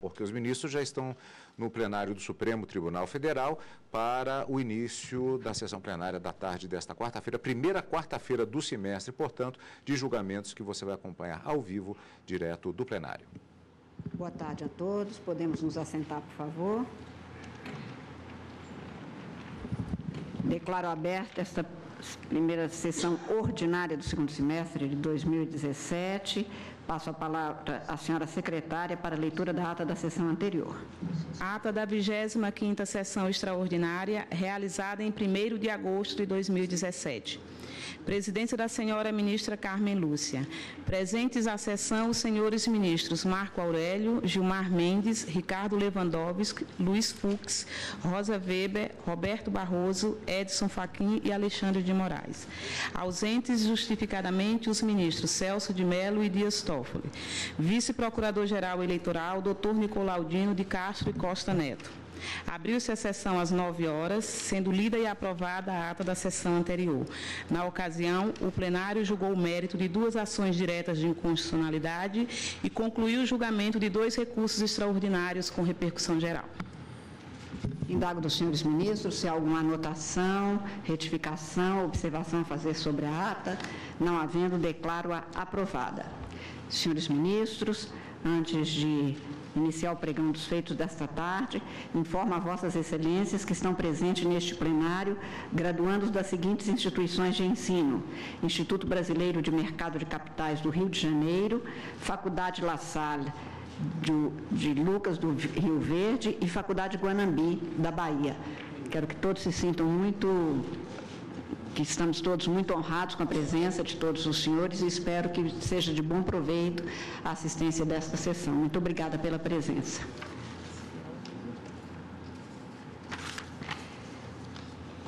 porque os ministros já estão no plenário do Supremo Tribunal Federal para o início da sessão plenária da tarde desta quarta-feira, primeira quarta-feira do semestre, portanto, de julgamentos que você vai acompanhar ao vivo, direto do plenário. Boa tarde a todos. Podemos nos assentar, por favor. Declaro aberta esta primeira sessão ordinária do segundo semestre de 2017. Passo a palavra à senhora secretária para a leitura da ata da sessão anterior. Ata da 25ª sessão extraordinária, realizada em 1º de agosto de 2017. Presidência da senhora ministra Carmen Lúcia. Presentes à sessão os senhores ministros Marco Aurélio, Gilmar Mendes, Ricardo Lewandowski, Luiz Fux, Rosa Weber, Roberto Barroso, Edson Fachin e Alexandre de Moraes. Ausentes justificadamente os ministros Celso de Mello e Dias Toffoli. Vice-procurador-geral eleitoral, Dr. Nicolaudino de Castro e Costa Neto. Abriu-se a sessão às 9 horas, sendo lida e aprovada a ata da sessão anterior. Na ocasião, o plenário julgou o mérito de 2 ações diretas de inconstitucionalidade e concluiu o julgamento de 2 recursos extraordinários com repercussão geral. Indago dos senhores ministros se há alguma anotação, retificação, observação a fazer sobre a ata. Não havendo, declaro-a aprovada. Senhores ministros, antes de iniciar o pregão dos feitos desta tarde, informo a vossas excelências que estão presentes neste plenário graduandos das seguintes instituições de ensino: Instituto Brasileiro de Mercado de Capitais do Rio de Janeiro, Faculdade La Salle de Lucas do Rio Verde e Faculdade Guanambi da Bahia. Quero que todos se sintam que estamos todos muito honrados com a presença de todos os senhores e espero que seja de bom proveito a assistência desta sessão. Muito obrigada pela presença.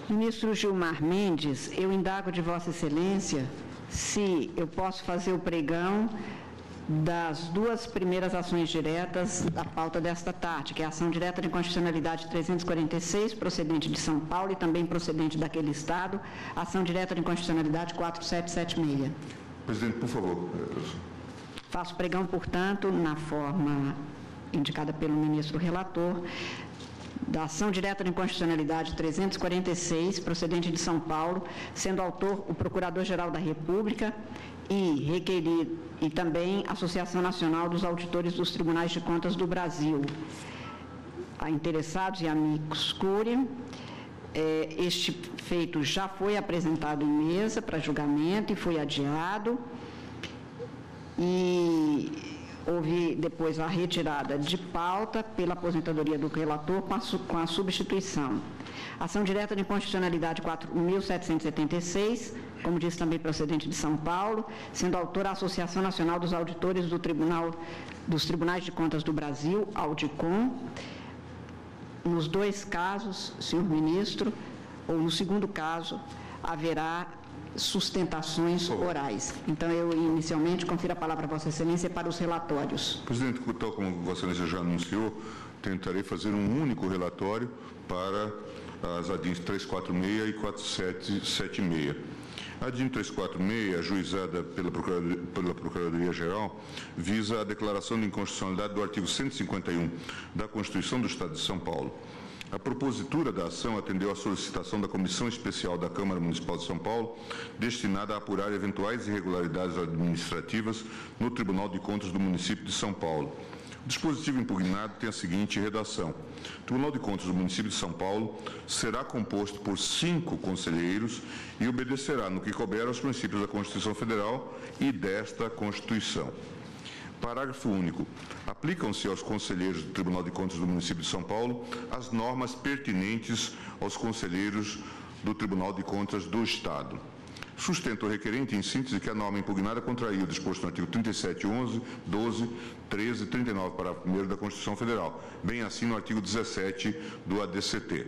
Ministro Gilmar Mendes, eu indago de Vossa Excelência se eu posso fazer o pregão das 2 primeiras ações diretas da pauta desta tarde, que é a ação direta de inconstitucionalidade 346, procedente de São Paulo e também procedente daquele estado, ação direta de inconstitucionalidade 4776. Presidente, por favor. Faço pregão, portanto, na forma indicada pelo ministro relator, da ação direta de inconstitucionalidade 346, procedente de São Paulo, sendo autor o Procurador-Geral da República e também a Associação Nacional dos Auditores dos Tribunais de Contas do Brasil. A interessados e amigos curiam, este feito já foi apresentado em mesa para julgamento e foi adiado, e houve depois a retirada de pauta pela aposentadoria do relator com a substituição. Ação direta de inconstitucionalidade 4.776, como disse também procedente de São Paulo, sendo autora a Associação Nacional dos Auditores dos Tribunais de Contas do Brasil, Audicom. Nos 2 casos, senhor ministro, ou no segundo caso, haverá sustentações orais. Então, eu inicialmente confiro a palavra a Vossa Excelência para os relatórios. Presidente, tal como Vossa Excelência já anunciou, tentarei fazer um único relatório para as ADINs 346 e 4776. A ADIN 346, ajuizada pela Procuradoria-Geral, visa a declaração de inconstitucionalidade do artigo 151 da Constituição do Estado de São Paulo. A propositura da ação atendeu à solicitação da Comissão Especial da Câmara Municipal de São Paulo, destinada a apurar eventuais irregularidades administrativas no Tribunal de Contas do município de São Paulo. O dispositivo impugnado tem a seguinte redação: o Tribunal de Contas do município de São Paulo será composto por 5 conselheiros e obedecerá, no que couber, aos princípios da Constituição Federal e desta Constituição. Parágrafo único. Aplicam-se aos conselheiros do Tribunal de Contas do município de São Paulo as normas pertinentes aos conselheiros do Tribunal de Contas do Estado. Sustenta o requerente, em síntese, que a norma impugnada contraria o disposto no artigo 37, 11, 12, 13 e 39, parágrafo 1º da Constituição Federal, bem assim no artigo 17 do ADCT.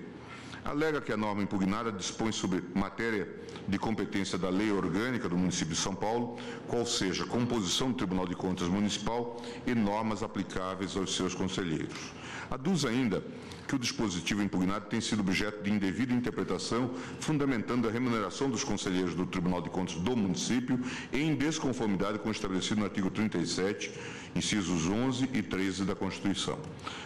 Alega que a norma impugnada dispõe sobre matéria de competência da Lei Orgânica do município de São Paulo, qual seja a composição do Tribunal de Contas Municipal e normas aplicáveis aos seus conselheiros. Aduz ainda que o dispositivo impugnado tem sido objeto de indevida interpretação, fundamentando a remuneração dos conselheiros do Tribunal de Contas do município em desconformidade com o estabelecido no artigo 37 incisos 11 e 13 da Constituição.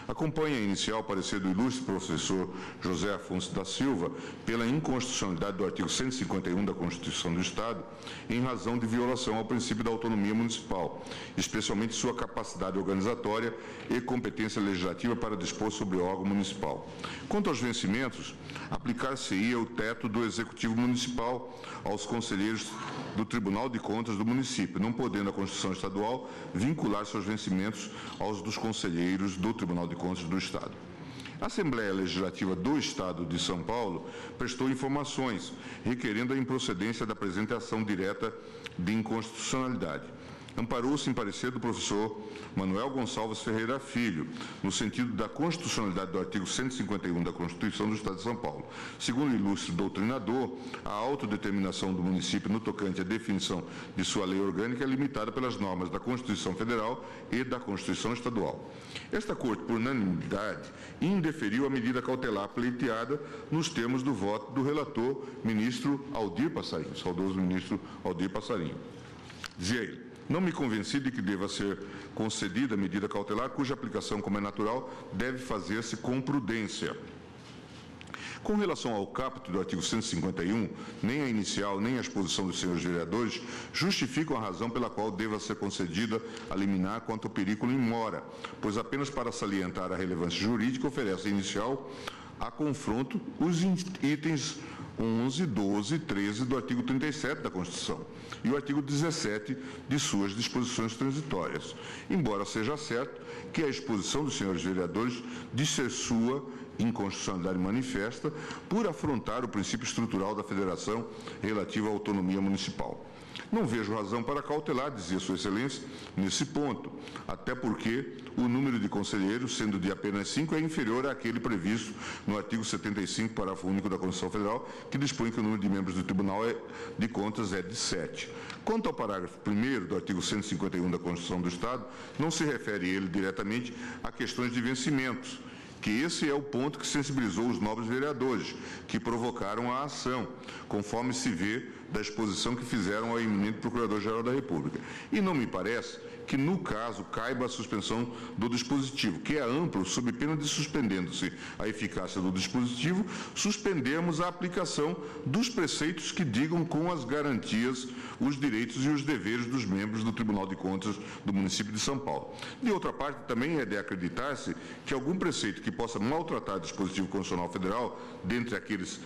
Acompanha a inicial parecer do ilustre professor José Afonso da Silva pela inconstitucionalidade do artigo 151 da Constituição do Estado, em razão de violação ao princípio da autonomia municipal, especialmente sua capacidade organizatória e competência legislativa para dispor sobre o órgão municipal. Quanto aos vencimentos, aplicar-se-ia o teto do Executivo Municipal aos conselheiros do Tribunal de Contas do município, não podendo a Constituição Estadual vincular seus vencimentos aos dos conselheiros do Tribunal de Contas do Estado. A Assembleia Legislativa do Estado de São Paulo prestou informações requerendo a improcedência da presente ação direta de inconstitucionalidade. Amparou-se em parecer do professor Manuel Gonçalves Ferreira Filho, no sentido da constitucionalidade do artigo 151 da Constituição do Estado de São Paulo. Segundo o ilustre doutrinador, a autodeterminação do município no tocante à definição de sua lei orgânica é limitada pelas normas da Constituição Federal e da Constituição Estadual. Esta Corte, por unanimidade, indeferiu a medida cautelar pleiteada nos termos do voto do relator, ministro Aldir Passarinho, saudoso ministro Aldir Passarinho. Dizia ele: não me convenci de que deva ser concedida a medida cautelar, cuja aplicação, como é natural, deve fazer-se com prudência. Com relação ao caput do artigo 151, nem a inicial nem a exposição dos senhores vereadores justificam a razão pela qual deva ser concedida a liminar quanto ao perículo in mora, pois apenas para salientar a relevância jurídica oferece a inicial a confronto os itens 11, 12 e 13 do artigo 37 da Constituição e o artigo 17 de suas disposições transitórias, embora seja certo que a exposição dos senhores vereadores diz ser sua inconstitucionalidade manifesta por afrontar o princípio estrutural da federação relativo à autonomia municipal. Não vejo razão para cautelar, dizia Sua Excelência, nesse ponto, até porque o número de conselheiros, sendo de apenas 5, é inferior àquele previsto no artigo 75, parágrafo único da Constituição Federal, que dispõe que o número de membros do Tribunal de Contas é de 7. Quanto ao parágrafo 1º do artigo 151 da Constituição do Estado, não se refere ele diretamente a questões de vencimentos, que esse é o ponto que sensibilizou os nobres vereadores, que provocaram a ação, conforme se vê da exposição que fizeram ao eminente Procurador-Geral da República. E não me parece que, no caso, caiba a suspensão do dispositivo, que é amplo, sob pena de, suspendendo-se a eficácia do dispositivo, suspendermos a aplicação dos preceitos que digam com as garantias os direitos e os deveres dos membros do Tribunal de Contas do município de São Paulo. De outra parte, também é de acreditar-se que algum preceito que possa maltratar o dispositivo constitucional federal, dentre aqueles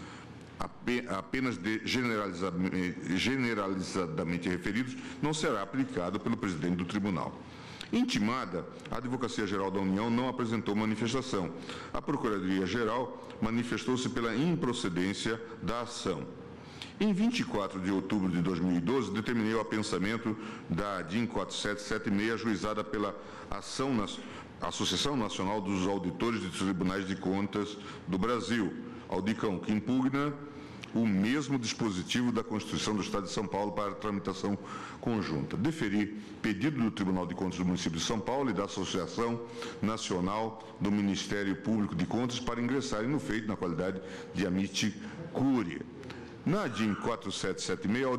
apenas generalizadamente referidos, não será aplicado pelo presidente do tribunal. Intimada, a Advocacia-Geral da União não apresentou manifestação. A Procuradoria-Geral manifestou-se pela improcedência da ação. Em 24 de outubro de 2012, determinei o apensamento da ADIM 4776, ajuizada pela Associação Nacional dos Auditores de Tribunais de Contas do Brasil, Audicão, que impugna o mesmo dispositivo da Constituição do Estado de São Paulo para tramitação conjunta. Deferi pedido do Tribunal de Contas do município de São Paulo e da Associação Nacional do Ministério Público de Contas para ingressarem no feito na qualidade de amici curiae. Na ADIM 4776, a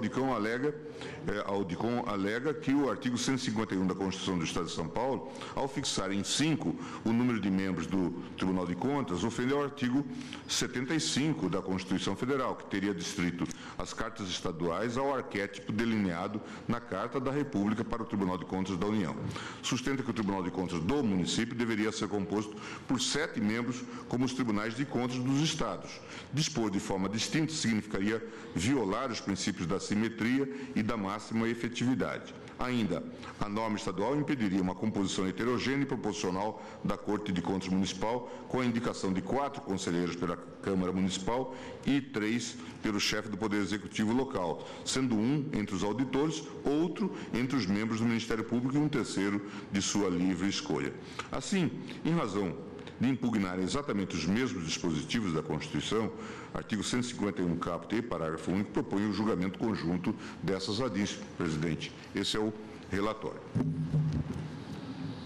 Audicom alega que o artigo 151 da Constituição do Estado de São Paulo, ao fixar em 5 o número de membros do Tribunal de Contas, ofende ao artigo 75 da Constituição Federal, que teria distrito as cartas estaduais ao arquétipo delineado na Carta da República para o Tribunal de Contas da União. Sustenta que o Tribunal de Contas do município deveria ser composto por 7 membros, como os Tribunais de Contas dos Estados. Dispor de forma distinta significaria violar os princípios da simetria e da máxima efetividade. Ainda, a norma estadual impediria uma composição heterogênea e proporcional da Corte de Contas Municipal, com a indicação de 4 conselheiros pela Câmara Municipal e 3 pelo chefe do Poder Executivo local, sendo um entre os auditores, outro entre os membros do Ministério Público e um terceiro de sua livre escolha. Assim, em razão de impugnar exatamente os mesmos dispositivos da Constituição, artigo 151 caput e parágrafo único, propõe o julgamento conjunto dessas ADIs, presidente. Esse é o relatório.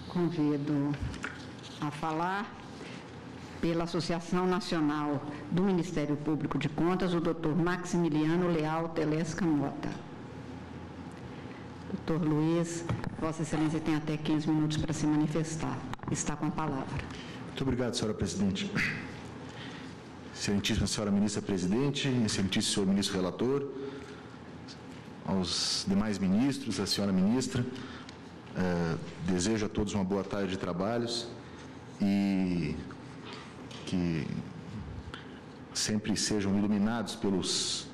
Convido a falar pela Associação Nacional do Ministério Público de Contas, o doutor Maximiliano Leal Telesca Mota. Doutor Luiz, Vossa Excelência tem até 15 minutos para se manifestar. Está com a palavra. Muito obrigado, senhora presidente. Excelentíssima senhora ministra presidente, excelentíssimo senhor ministro relator, aos demais ministros, a senhora ministra, desejo a todos uma boa tarde de trabalhos e que sempre sejam iluminados pelos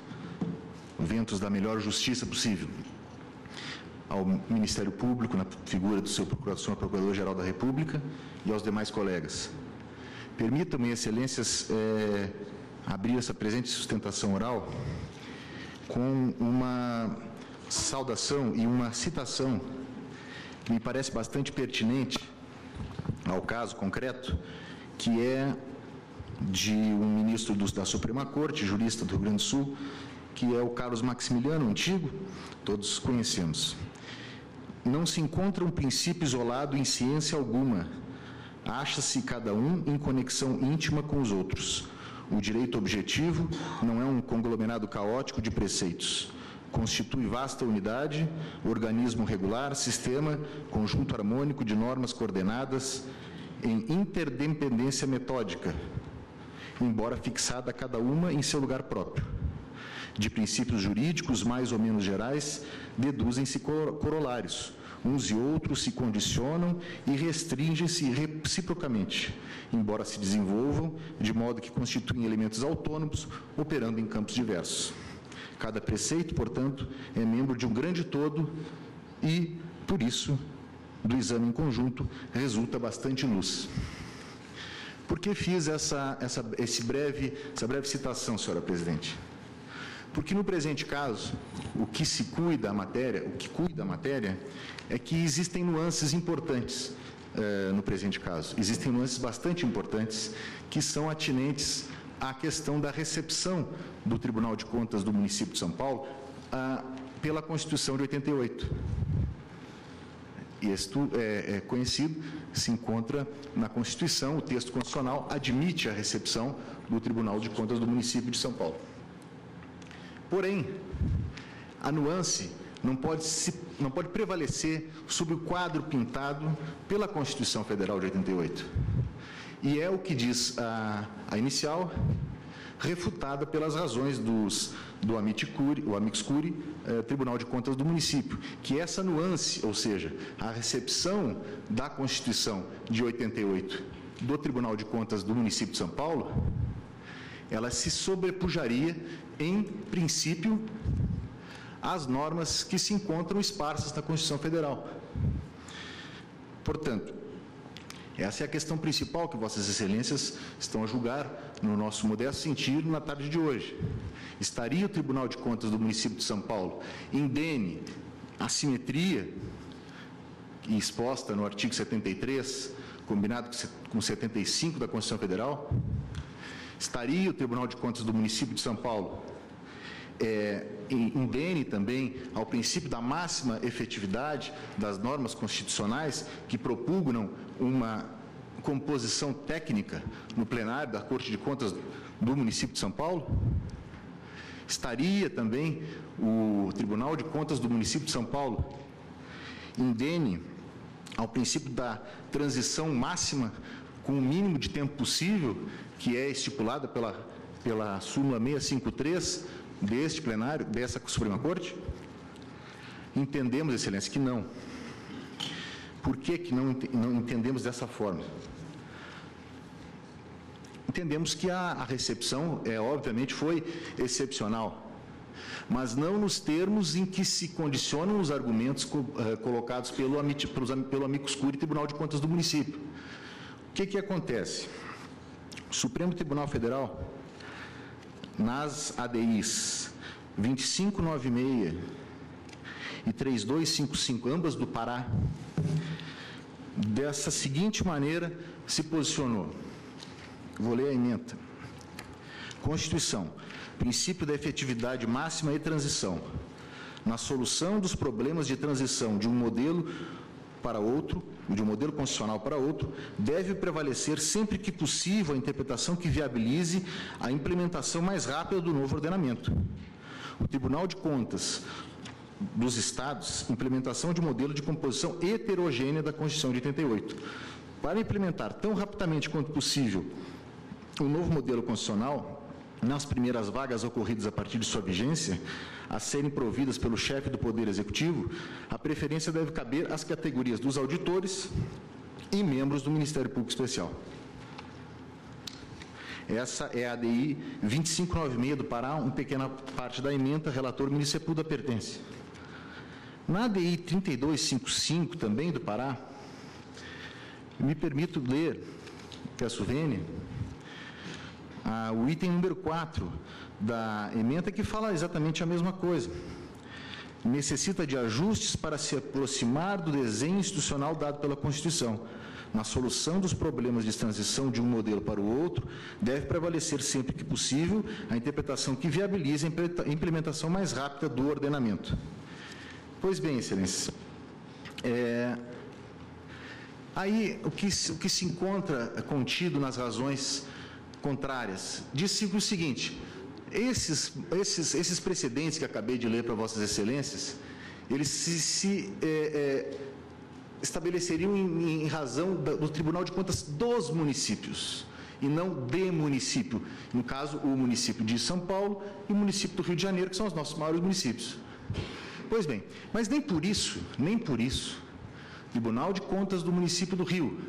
ventos da melhor justiça possível. Ao Ministério Público, na figura do seu Procurador-Geral da República, e aos demais colegas. Permitam-me, excelências, abrir essa presente sustentação oral com uma saudação e uma citação que me parece bastante pertinente ao caso concreto, que é de um ministro da Suprema Corte, jurista do Rio Grande do Sul, que é o Carlos Maximiliano, antigo, todos conhecemos. Não se encontra um princípio isolado em ciência alguma. Acha-se cada um em conexão íntima com os outros. O direito objetivo não é um conglomerado caótico de preceitos. Constitui vasta unidade, organismo regular, sistema, conjunto harmônico de normas coordenadas em interdependência metódica, embora fixada cada uma em seu lugar próprio. De princípios jurídicos mais ou menos gerais, deduzem-se corolários. Uns e outros se condicionam e restringem-se reciprocamente, embora se desenvolvam de modo que constituem elementos autônomos, operando em campos diversos. Cada preceito, portanto, é membro de um grande todo e, por isso, do exame em conjunto, resulta bastante luz. Por que fiz essa breve citação, senhora presidente? Porque no presente caso, o que cuida a matéria, é que existem nuances importantes no presente caso. Existem nuances bastante importantes que são atinentes à questão da recepção do Tribunal de Contas do município de São Paulo pela Constituição de 88. Isto é conhecido, se encontra na Constituição, o texto constitucional admite a recepção do Tribunal de Contas do município de São Paulo. Porém, a nuance não pode prevalecer sobre o quadro pintado pela Constituição Federal de 88. E é o que diz a inicial, refutada pelas razões do amicus curiae, Tribunal de Contas do município, que essa nuance, ou seja, a recepção da Constituição de 88 do Tribunal de Contas do município de São Paulo, ela se sobrepujaria, em princípio, às normas que se encontram esparsas na Constituição Federal. Portanto, essa é a questão principal que Vossas Excelências estão a julgar, no nosso modesto sentido, na tarde de hoje. Estaria o Tribunal de Contas do município de São Paulo indene à simetria exposta no artigo 73, combinado com 75 da Constituição Federal? Estaria o Tribunal de Contas do município de São Paulo indene também ao princípio da máxima efetividade das normas constitucionais que propugnam uma composição técnica no plenário da Corte de Contas do município de São Paulo? Estaria também o Tribunal de Contas do município de São Paulo indene ao princípio da transição máxima com o mínimo de tempo possível, que é estipulada pela súmula 653 deste plenário, dessa Suprema Corte? Entendemos, Excelência, que não. Por que não entendemos dessa forma? Entendemos que a recepção, obviamente, foi excepcional, mas não nos termos em que se condicionam os argumentos colocados pelo amicus curiae Tribunal de Contas do município. O que acontece? O Supremo Tribunal Federal, nas ADIs 2596 e 3255, ambas do Pará, dessa seguinte maneira se posicionou. Vou ler a ementa. Constituição. Princípio da efetividade máxima e transição. Na solução dos problemas de transição de um modelo para outro, de um modelo constitucional para outro, deve prevalecer sempre que possível a interpretação que viabilize a implementação mais rápida do novo ordenamento. O Tribunal de Contas dos Estados implementação de modelo de composição heterogênea da Constituição de 88. Para implementar tão rapidamente quanto possível o novo modelo constitucional, nas primeiras vagas ocorridas a partir de sua vigência, a serem providas pelo chefe do Poder Executivo, a preferência deve caber às categorias dos auditores e membros do Ministério Público Especial. Essa é a ADI 2596 do Pará, uma pequena parte da ementa, relator Ministério Sepúlveda pertence. Na ADI 3255, também do Pará, me permito ler, peço vênia, o item número 4 da ementa, que fala exatamente a mesma coisa. Necessita de ajustes para se aproximar do desenho institucional dado pela Constituição. Na solução dos problemas de transição de um modelo para o outro, deve prevalecer sempre que possível a interpretação que viabilize a implementação mais rápida do ordenamento. Pois bem, excelências, aí o que se encontra contido nas razões contrárias, diz o seguinte: esses precedentes que acabei de ler para vossas excelências, eles se estabeleceriam em razão do Tribunal de Contas dos municípios, e não de município. No caso, o município de São Paulo e o município do Rio de Janeiro, que são os nossos maiores municípios. Pois bem, mas nem por isso, Tribunal de Contas do município do Rio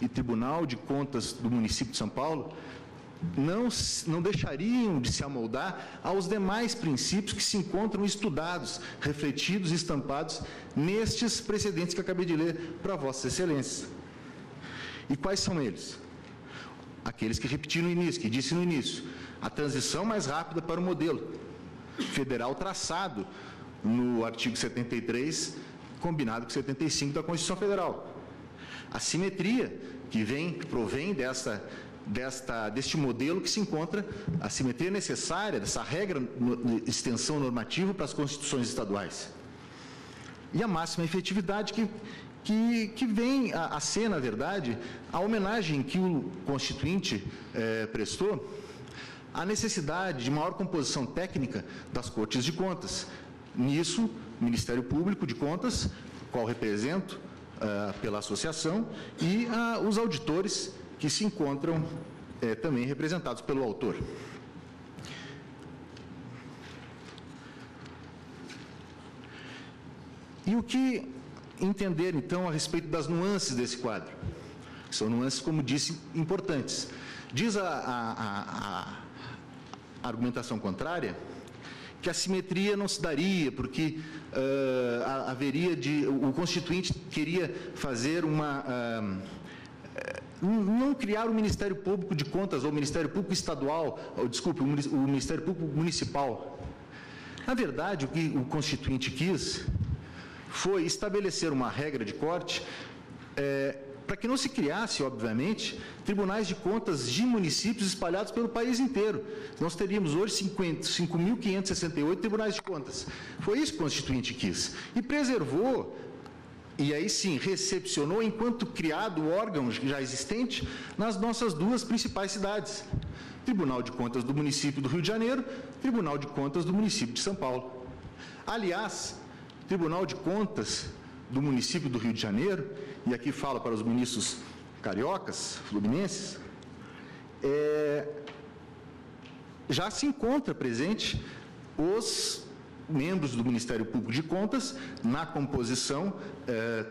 e Tribunal de Contas do município de São Paulo não deixariam de se amoldar aos demais princípios que se encontram estudados, refletidos e estampados nestes precedentes que acabei de ler para vossas excelências. E quais são eles? Aqueles que repeti no início, que disse no início: a transição mais rápida para o modelo federal traçado no artigo 73, combinado com 75 da Constituição Federal. A simetria que provém deste modelo que se encontra, a simetria necessária, dessa regra de extensão normativa para as constituições estaduais. E a máxima efetividade que vem a ser, na verdade, a homenagem que o Constituinte prestou à necessidade de maior composição técnica das Cortes de Contas. Nisso, o Ministério Público de Contas, qual represento pela associação, e os auditores que se encontram também representados pelo autor. E o que entender, então, a respeito das nuances desse quadro? São nuances, como disse, importantes. Diz a argumentação contrária que a simetria não se daria, porque o Constituinte queria fazer não criar o Ministério Público de Contas, ou o Ministério Público Estadual, o Ministério Público Municipal. Na verdade, o que o Constituinte quis foi estabelecer uma regra de corte para que não se criasse, obviamente, tribunais de contas de municípios espalhados pelo país inteiro. Nós teríamos hoje 5.568 tribunais de contas. Foi isso que o Constituinte quis. E preservou, e aí sim, recepcionou, enquanto criado órgão já existente, nas nossas duas principais cidades. Tribunal de Contas do município do Rio de Janeiro, Tribunal de Contas do município de São Paulo. Aliás, Tribunal de Contas do município do Rio de Janeiro, e aqui falo para os ministros cariocas, fluminenses, já se encontra presente os membros do Ministério Público de Contas na composição,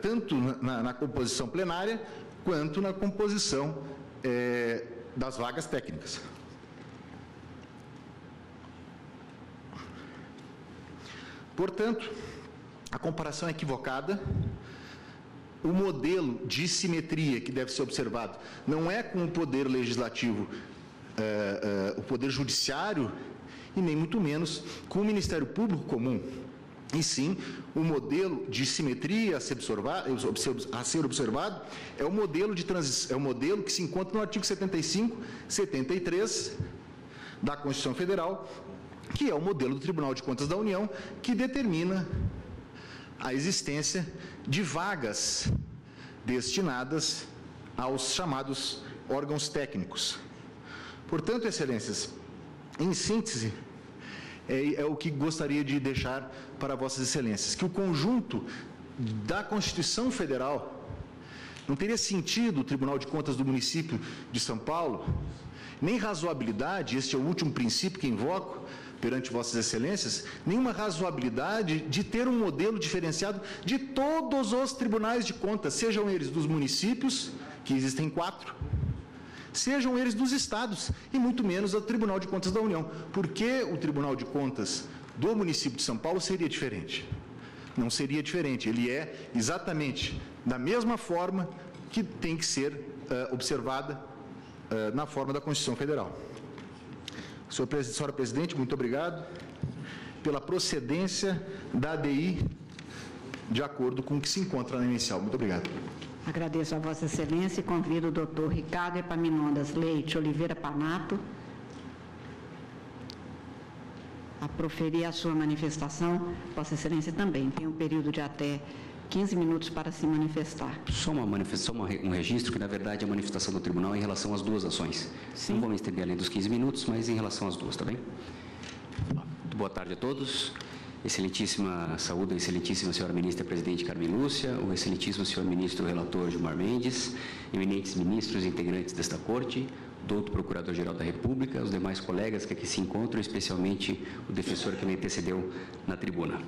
tanto na composição plenária, quanto na composição das vagas técnicas. Portanto, a comparação é equivocada. O modelo de simetria que deve ser observado não é com o poder legislativo, o poder judiciário, e nem muito menos com o Ministério Público comum, e sim o modelo de simetria a ser observado é o modelo de transição, é o modelo que se encontra no artigo 75, 73 da Constituição Federal, que é o modelo do Tribunal de Contas da União, que determina a existência de vagas destinadas aos chamados órgãos técnicos. Portanto, excelências, em síntese, é o que gostaria de deixar para Vossas Excelências, que o conjunto da Constituição Federal, não teria sentido o Tribunal de Contas do município de São Paulo, nem razoabilidade, este é o último princípio que invoco perante Vossas Excelências, nenhuma razoabilidade de ter um modelo diferenciado de todos os tribunais de contas, sejam eles dos municípios, que existem 4, sejam eles dos estados, e muito menos do Tribunal de Contas da União. Por que o Tribunal de Contas do município de São Paulo seria diferente? Não seria diferente, ele é exatamente da mesma forma que tem que ser observada na forma da Constituição Federal. Senhora Presidente, muito obrigado pela procedência da ADI de acordo com o que se encontra na inicial. Muito obrigado. Agradeço a Vossa Excelência e convido o doutor Ricardo Epaminondas Leite Oliveira Panato a proferir a sua manifestação. Vossa Excelência também tem um período de até 15 minutos para se manifestar. Só um registro, que na verdade é a manifestação do tribunal em relação às duas ações. Sim. Não vou me estender além dos 15 minutos, mas em relação às duas, tá bem? Boa tarde a todos. Excelentíssima saúde, excelentíssima senhora ministra presidente Carmen Lúcia, o excelentíssimo senhor ministro relator Gilmar Mendes, eminentes ministros e integrantes desta corte, doutor procurador-geral da República, os demais colegas que aqui se encontram, especialmente o defensor que me antecedeu na tribuna.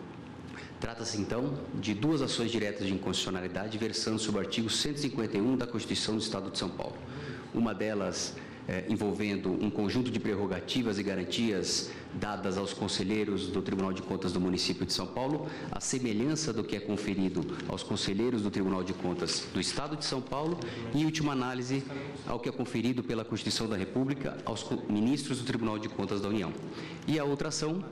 Trata-se, então, de duas ações diretas de inconstitucionalidade versando sobre o artigo 151 da Constituição do Estado de São Paulo. Uma delas envolvendo um conjunto de prerrogativas e garantias dadas aos conselheiros do Tribunal de Contas do município de São Paulo, a semelhança do que é conferido aos conselheiros do Tribunal de Contas do Estado de São Paulo e, em última análise, ao que é conferido pela Constituição da República aos ministros do Tribunal de Contas da União. E a outra ação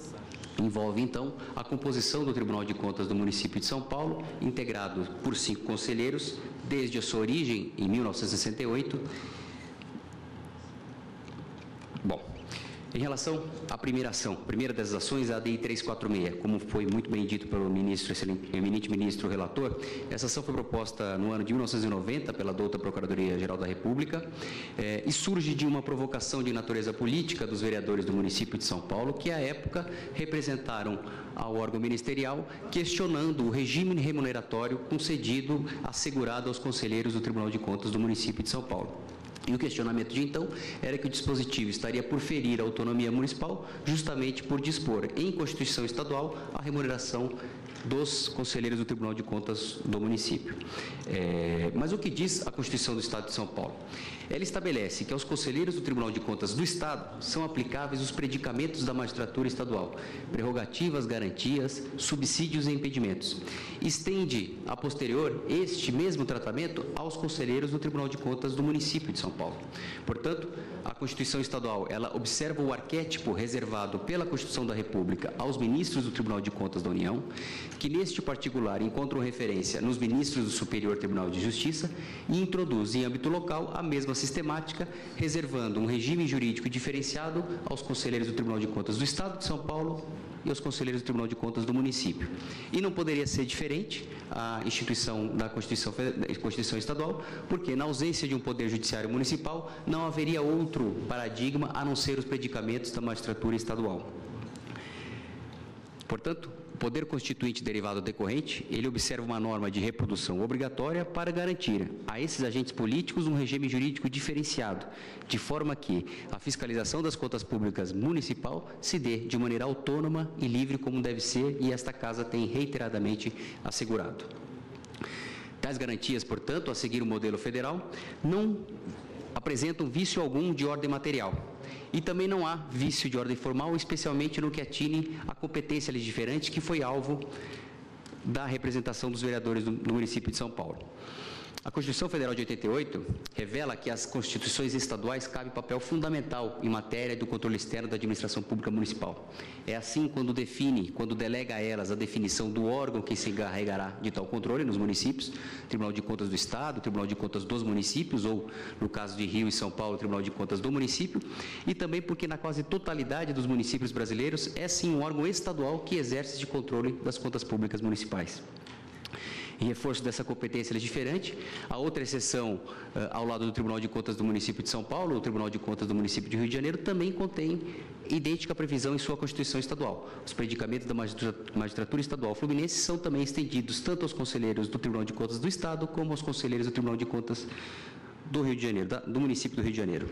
envolve, então, a composição do Tribunal de Contas do município de São Paulo, integrado por 5 conselheiros, desde a sua origem, em 1968. Bom, em relação à primeira ação, a primeira das ações é a ADI 346, como foi muito bem dito pelo eminente ministro relator, essa ação foi proposta no ano de 1990 pela douta Procuradoria-Geral da República e surge de uma provocação de natureza política dos vereadores do município de São Paulo, que à época representaram ao órgão ministerial questionando o regime remuneratório concedido, assegurado aos conselheiros do Tribunal de Contas do município de São Paulo. E o questionamento de então era que o dispositivo estaria por ferir a autonomia municipal, justamente por dispor em Constituição Estadual a remuneração dos conselheiros do Tribunal de Contas do município. Mas o que diz a Constituição do Estado de São Paulo? Ela estabelece que aos conselheiros do Tribunal de Contas do Estado são aplicáveis os predicamentos da magistratura estadual, prerrogativas, garantias, subsídios e impedimentos. Estende, a posterior, este mesmo tratamento aos conselheiros do Tribunal de Contas do município de São Paulo. Portanto, a Constituição Estadual, ela observa o arquétipo reservado pela Constituição da República aos ministros do Tribunal de Contas da União, que neste particular encontram referência nos ministros do Superior Tribunal de Justiça e introduz em âmbito local a mesma sistemática, reservando um regime jurídico diferenciado aos conselheiros do Tribunal de Contas do Estado de São Paulo e aos conselheiros do Tribunal de Contas do município. E não poderia ser diferente a instituição da Constituição Estadual, porque na ausência de um poder judiciário municipal não haveria outro paradigma a não ser os predicamentos da magistratura estadual. Portanto, o poder constituinte derivado decorrente, ele observa uma norma de reprodução obrigatória para garantir a esses agentes políticos um regime jurídico diferenciado, de forma que a fiscalização das contas públicas municipal se dê de maneira autônoma e livre como deve ser, e esta Casa tem reiteradamente assegurado. Tais garantias, portanto, a seguir o modelo federal, não apresentam vício algum de ordem material. E também não há vício de ordem formal, especialmente no que atine à competência legiferante, que foi alvo da representação dos vereadores do município de São Paulo. A Constituição Federal de 88 revela que às constituições estaduais cabe papel fundamental em matéria do controle externo da administração pública municipal. É assim quando delega a elas a definição do órgão que se encarregará de tal controle nos municípios, Tribunal de Contas do Estado, Tribunal de Contas dos municípios, ou, no caso de Rio e São Paulo, Tribunal de Contas do município, e também porque na quase totalidade dos municípios brasileiros é sim um órgão estadual que exerce de controle das contas públicas municipais. Em reforço dessa competência legiferante, a outra exceção ao lado do Tribunal de Contas do município de São Paulo, o Tribunal de Contas do município de Rio de Janeiro, também contém idêntica previsão em sua Constituição Estadual. Os predicamentos da Magistratura Estadual Fluminense são também estendidos tanto aos conselheiros do Tribunal de Contas do Estado, como aos conselheiros do Tribunal de Contas do Rio de Janeiro, do município do Rio de Janeiro.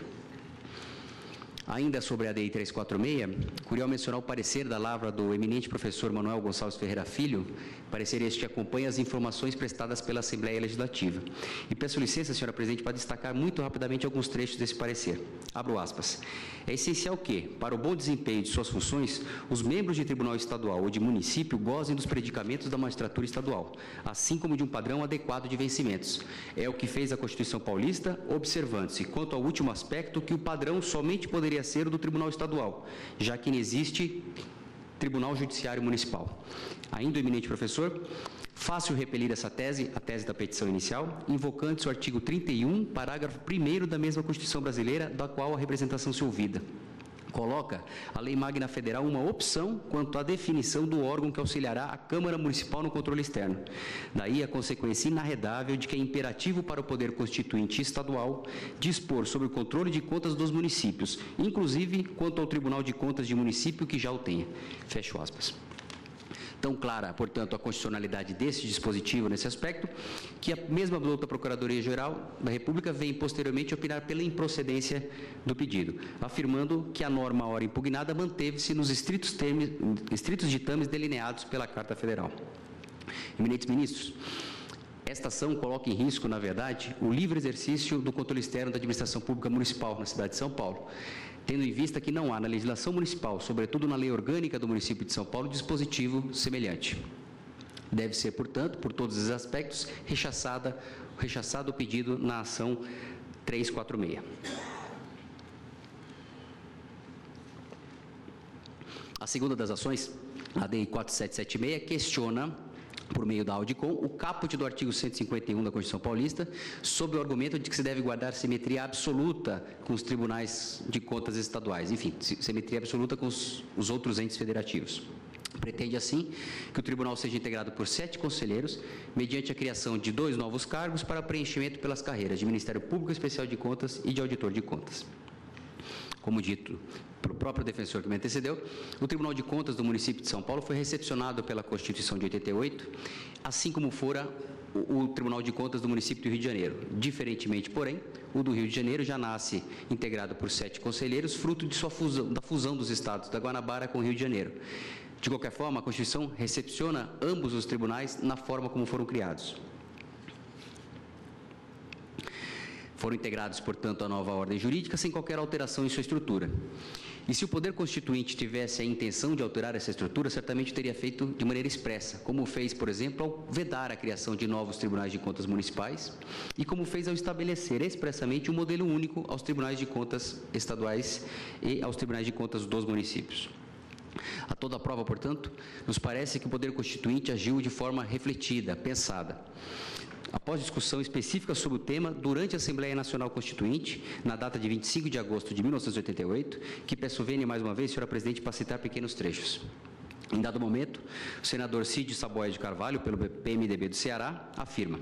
Ainda sobre a ADI 346, curioso mencionar o parecer da lavra do eminente professor Manuel Gonçalves Ferreira Filho, parecer este que acompanha as informações prestadas pela Assembleia Legislativa. E peço licença, senhora presidente, para destacar muito rapidamente alguns trechos desse parecer. Abro aspas. É essencial que, para o bom desempenho de suas funções, os membros de tribunal estadual ou de município gozem dos predicamentos da magistratura estadual, assim como de um padrão adequado de vencimentos. É o que fez a Constituição Paulista, observando-se, quanto ao último aspecto, que o padrão somente poderia ser o do Tribunal Estadual, já que não existe Tribunal Judiciário Municipal. Ainda o eminente professor, fácil repelir essa tese, a tese da petição inicial, invocando-se o artigo 31, parágrafo 1º da mesma Constituição brasileira, da qual a representação se ouvida. Coloca a Lei Magna Federal uma opção quanto à definição do órgão que auxiliará a Câmara Municipal no controle externo. Daí a consequência inarredável de que é imperativo para o Poder Constituinte Estadual dispor sobre o controle de contas dos municípios, inclusive quanto ao Tribunal de Contas de município que já o tenha. Fecho aspas. Tão clara, portanto, a constitucionalidade desse dispositivo nesse aspecto, que a mesma outra Procuradoria-Geral da República vem posteriormente opinar pela improcedência do pedido, afirmando que a norma ora impugnada manteve-se nos estritos ditames delineados pela Carta Federal. Eminentes ministros, esta ação coloca em risco, na verdade, o livre exercício do controle externo da administração pública municipal na cidade de São Paulo, tendo em vista que não há na legislação municipal, sobretudo na lei orgânica do município de São Paulo, dispositivo semelhante. Deve ser, portanto, por todos os aspectos, rechaçado o pedido na ação 346. A segunda das ações, a ADI 4776, questiona, por meio da Audicom, o caput do artigo 151 da Constituição Paulista, sob o argumento de que se deve guardar simetria absoluta com os tribunais de contas estaduais, enfim, simetria absoluta com os outros entes federativos. Pretende, assim, que o tribunal seja integrado por 7 conselheiros, mediante a criação de 2 novos cargos para preenchimento pelas carreiras de Ministério Público Especial de Contas e de Auditor de Contas. Como dito pelo próprio defensor que me antecedeu, o Tribunal de Contas do município de São Paulo foi recepcionado pela Constituição de 88, assim como fora o Tribunal de Contas do município do Rio de Janeiro. Diferentemente, porém, o do Rio de Janeiro já nasce integrado por 7 conselheiros, fruto de da fusão dos estados da Guanabara com o Rio de Janeiro. De qualquer forma, a Constituição recepciona ambos os tribunais na forma como foram criados. Foram integrados, portanto, à nova ordem jurídica sem qualquer alteração em sua estrutura. E se o Poder Constituinte tivesse a intenção de alterar essa estrutura, certamente teria feito de maneira expressa, como fez, por exemplo, ao vedar a criação de novos tribunais de contas municipais e como fez ao estabelecer expressamente um modelo único aos tribunais de contas estaduais e aos tribunais de contas dos municípios. A toda a prova, portanto, nos parece que o Poder Constituinte agiu de forma refletida, pensada. Após discussão específica sobre o tema, durante a Assembleia Nacional Constituinte, na data de 25 de agosto de 1988, que peço vênia mais uma vez, senhora presidente, para citar pequenos trechos. Em dado momento, o senador Cid Saboia de Carvalho, pelo PMDB do Ceará, afirma,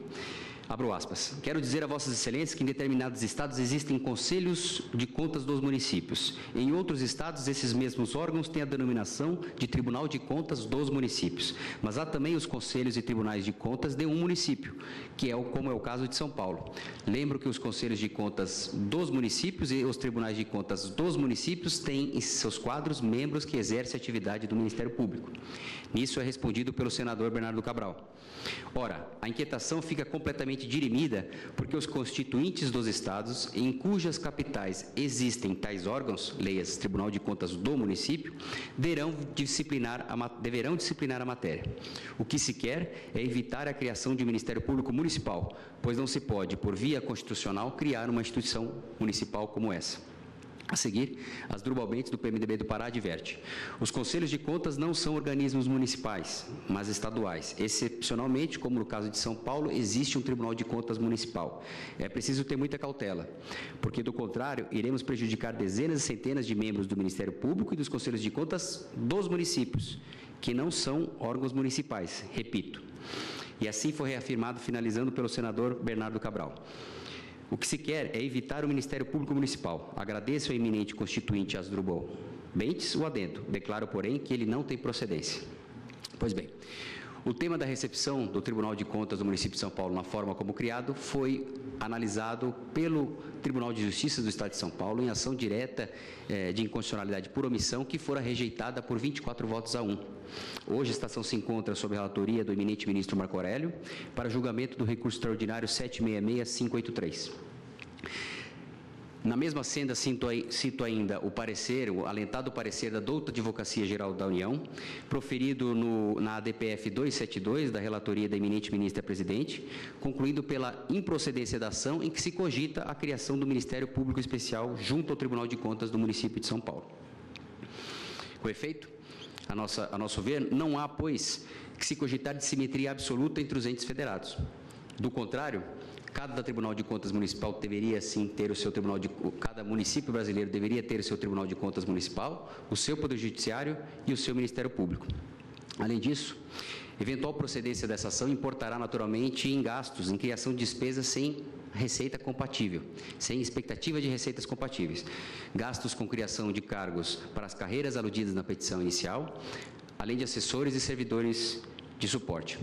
abro aspas, quero dizer a vossas excelências que em determinados estados existem conselhos de contas dos municípios. Em outros estados, esses mesmos órgãos têm a denominação de Tribunal de Contas dos municípios. Mas há também os conselhos e tribunais de contas de um município, que é como é o caso de São Paulo. Lembro que os conselhos de contas dos municípios e os tribunais de contas dos municípios têm em seus quadros membros que exercem a atividade do Ministério Público. Nisso é respondido pelo senador Bernardo Cabral. Ora, a inquietação fica completamente dirimida porque os constituintes dos estados, em cujas capitais existem tais órgãos, leias Tribunal de Contas do município, deverão disciplinar a matéria. O que se quer é evitar a criação de um Ministério Público Municipal, pois não se pode, por via constitucional, criar uma instituição municipal como essa. A seguir, Asdrubal Bentes, do PMDB do Pará, adverte. Os conselhos de contas não são organismos municipais, mas estaduais. Excepcionalmente, como no caso de São Paulo, existe um Tribunal de Contas municipal. É preciso ter muita cautela, porque, do contrário, iremos prejudicar dezenas e centenas de membros do Ministério Público e dos conselhos de contas dos municípios, que não são órgãos municipais, repito. E assim foi reafirmado, finalizando pelo senador Bernardo Cabral. O que se quer é evitar o Ministério Público Municipal. Agradeço ao eminente constituinte Asdrubal Bentes o adendo. Declaro, porém, que ele não tem procedência. Pois bem, o tema da recepção do Tribunal de Contas do município de São Paulo, na forma como criado, foi analisado pelo Tribunal de Justiça do Estado de São Paulo em ação direta de inconstitucionalidade por omissão, que fora rejeitada por 24 votos a 1. Hoje, a estação se encontra sob a relatoria do eminente ministro Marco Aurélio para julgamento do recurso extraordinário 766-583. Na mesma senda, cito ainda o parecer, o alentado parecer da Douta Advocacia Geral da União, proferido na ADPF 272, da relatoria da eminente ministra presidente, concluindo pela improcedência da ação em que se cogita a criação do Ministério Público Especial junto ao Tribunal de Contas do município de São Paulo. Com efeito, a nosso ver, não há, pois, que se cogitar de simetria absoluta entre os entes federados. Do contrário, cada Tribunal de Contas Municipal deveria, sim, ter o seu Tribunal de... Cada município brasileiro deveria ter o seu Tribunal de Contas Municipal, o seu Poder Judiciário e o seu Ministério Público. Além disso, eventual procedência dessa ação importará naturalmente em gastos, em criação de despesas sem receita compatível, sem expectativa de receitas compatíveis. Gastos com criação de cargos para as carreiras aludidas na petição inicial, além de assessores e servidores de suporte.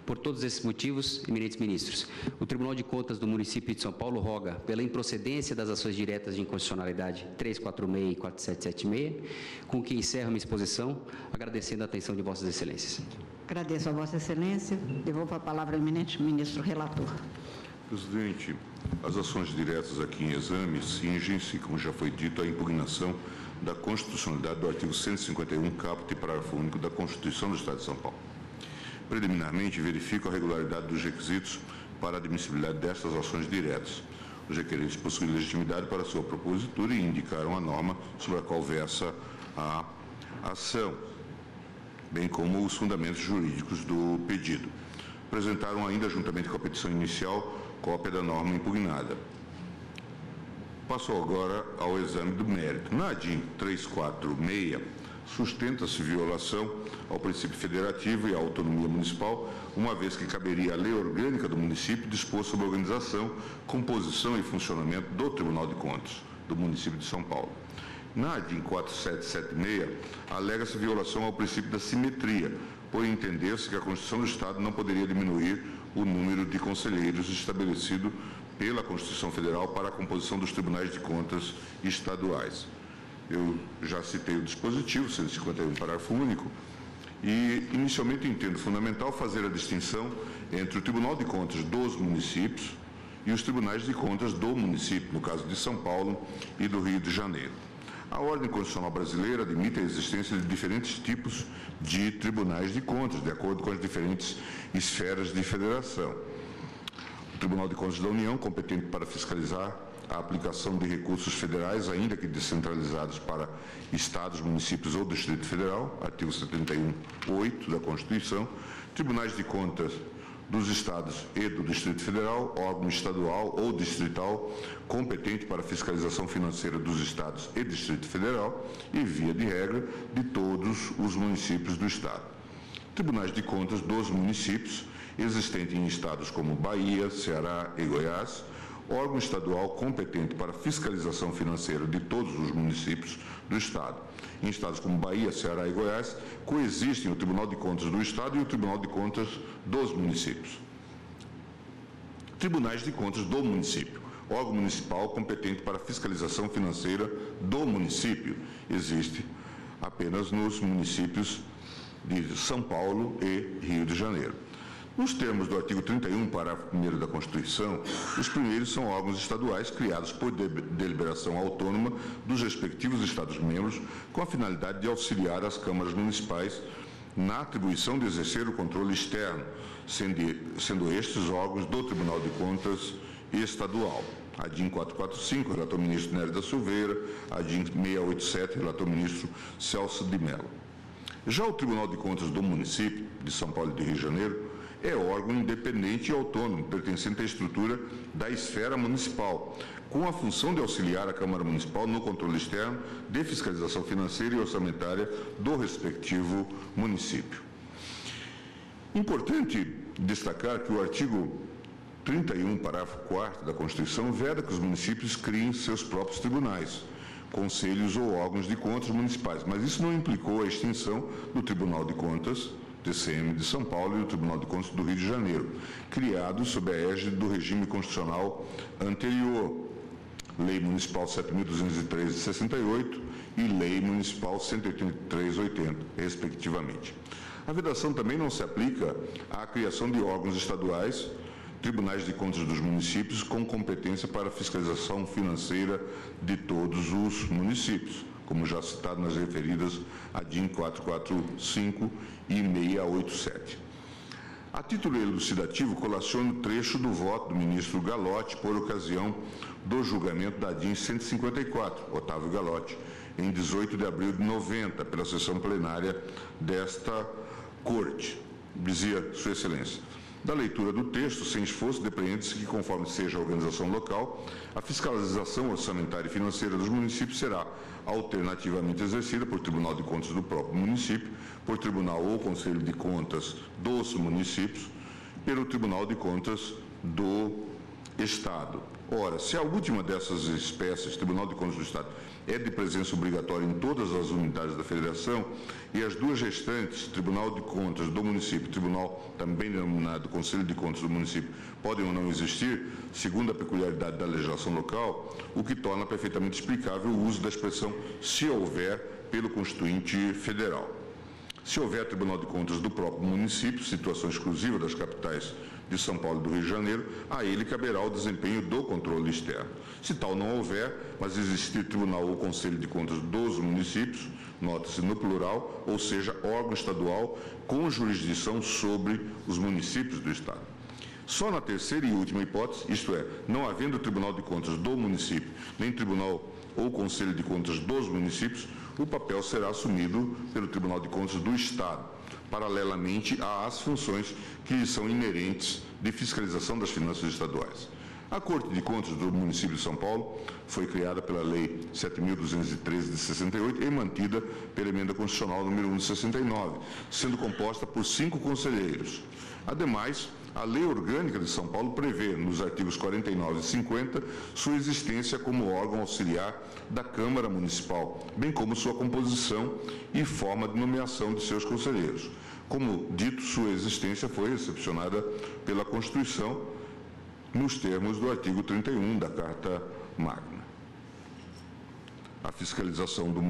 Por todos esses motivos, eminentes ministros, o Tribunal de Contas do município de São Paulo roga pela improcedência das ações diretas de inconstitucionalidade 346 e 4776, com que encerro minha exposição, agradecendo a atenção de vossas excelências. Agradeço a vossa excelência. Devolvo a palavra ao eminente ministro relator. Presidente, as ações diretas aqui em exame cingem-se, como já foi dito, à impugnação da constitucionalidade do artigo 151, caput e parágrafo único da Constituição do Estado de São Paulo. Preliminarmente, verifico a regularidade dos requisitos para a admissibilidade dessas ações diretas. Os requerentes possuem legitimidade para sua propositura e indicaram a norma sobre a qual versa a ação, bem como os fundamentos jurídicos do pedido. Apresentaram ainda, juntamente com a petição inicial, cópia da norma impugnada. Passo agora ao exame do mérito. Na ADIM 346, sustenta-se violação ao princípio federativo e à autonomia municipal, uma vez que caberia à lei orgânica do município dispor sobre a organização, composição e funcionamento do Tribunal de Contas do município de São Paulo. Na ADIM 4776, alega-se violação ao princípio da simetria, por entender-se que a Constituição do Estado não poderia diminuir o número de conselheiros estabelecido pela Constituição Federal para a composição dos tribunais de contas estaduais. Eu já citei o dispositivo, 151, parágrafo único, e inicialmente entendo fundamental fazer a distinção entre o Tribunal de Contas dos municípios e os tribunais de contas do município, no caso de São Paulo e do Rio de Janeiro. A ordem constitucional brasileira admite a existência de diferentes tipos de tribunais de contas, de acordo com as diferentes esferas de federação. O Tribunal de Contas da União, competente para fiscalizar a aplicação de recursos federais, ainda que descentralizados para estados, municípios ou Distrito Federal, artigo 71(8) da Constituição, tribunais de contas dos estados e do Distrito Federal, órgão estadual ou distrital competente para a fiscalização financeira dos estados e Distrito Federal e, via de regra, de todos os municípios do estado. Tribunais de contas dos municípios, existentes em estados como Bahia, Ceará e Goiás, órgão estadual competente para a fiscalização financeira de todos os municípios do Estado. Em estados como Bahia, Ceará e Goiás, coexistem o Tribunal de Contas do Estado e o Tribunal de Contas dos municípios. Tribunais de Contas do município, órgão municipal competente para a fiscalização financeira do município, existe apenas nos municípios de São Paulo e Rio de Janeiro. Nos termos do artigo 31, parágrafo 1º da Constituição, os primeiros são órgãos estaduais criados por deliberação autônoma dos respectivos Estados-membros com a finalidade de auxiliar as câmaras municipais na atribuição de exercer o controle externo, sendo estes órgãos do Tribunal de Contas Estadual. ADIM 445, relator ministro Nery da Silveira, ADIM 687, relator ministro Celso de Mello. Já o Tribunal de Contas do município de São Paulo e de Rio de Janeiro é órgão independente e autônomo, pertencente à estrutura da esfera municipal, com a função de auxiliar a Câmara Municipal no controle externo de fiscalização financeira e orçamentária do respectivo município. Importante destacar que o artigo 31, parágrafo 4º da Constituição, veda que os municípios criem seus próprios tribunais, conselhos ou órgãos de contas municipais, mas isso não implicou a extinção do Tribunal de Contas, TCM, de São Paulo e do Tribunal de Contas do Rio de Janeiro, criados sob a égide do regime constitucional anterior, Lei Municipal 7.203 de 68 e Lei Municipal 183/80, respectivamente. A vedação também não se aplica à criação de órgãos estaduais, tribunais de contas dos municípios com competência para a fiscalização financeira de todos os municípios, como já citado nas referidas ADIM 445 e 687. A título elucidativo, colaciono o trecho do voto do ministro Galotti por ocasião do julgamento da ADIM 154, Otávio Galotti, em 18 de abril de 90, pela sessão plenária desta Corte. Dizia Sua Excelência: da leitura do texto, sem esforço, depreende-se que, conforme seja a organização local, a fiscalização orçamentária e financeira dos municípios será alternativamente exercida por Tribunal de Contas do próprio município, por Tribunal ou Conselho de Contas dos municípios, pelo Tribunal de Contas do Estado. Ora, se a última dessas espécies, Tribunal de Contas do Estado, é de presença obrigatória em todas as unidades da Federação, e as duas restantes, Tribunal de Contas do município, Tribunal também denominado Conselho de Contas do município, podem ou não existir, segundo a peculiaridade da legislação local, o que torna perfeitamente explicável o uso da expressão "se houver" pelo Constituinte Federal. Se houver Tribunal de Contas do próprio município, situação exclusiva das capitais de São Paulo e do Rio de Janeiro, a ele caberá o desempenho do controle externo. Se tal não houver, mas existir Tribunal ou Conselho de Contas dos municípios, nota-se no plural, ou seja, órgão estadual com jurisdição sobre os municípios do Estado. Só na terceira e última hipótese, isto é, não havendo Tribunal de Contas do município, nem Tribunal ou Conselho de Contas dos municípios, o papel será assumido pelo Tribunal de Contas do Estado, paralelamente às funções que lhe são inerentes de fiscalização das finanças estaduais. A Corte de Contas do município de São Paulo foi criada pela Lei 7.213 de 68 e mantida pela Emenda Constitucional número 1 de 69, sendo composta por 5 conselheiros. Ademais, a Lei Orgânica de São Paulo prevê, nos artigos 49 e 50, sua existência como órgão auxiliar da Câmara Municipal, bem como sua composição e forma de nomeação de seus conselheiros. Como dito, sua existência foi recepcionada pela Constituição nos termos do artigo 31 da Carta Magna. A fiscalização do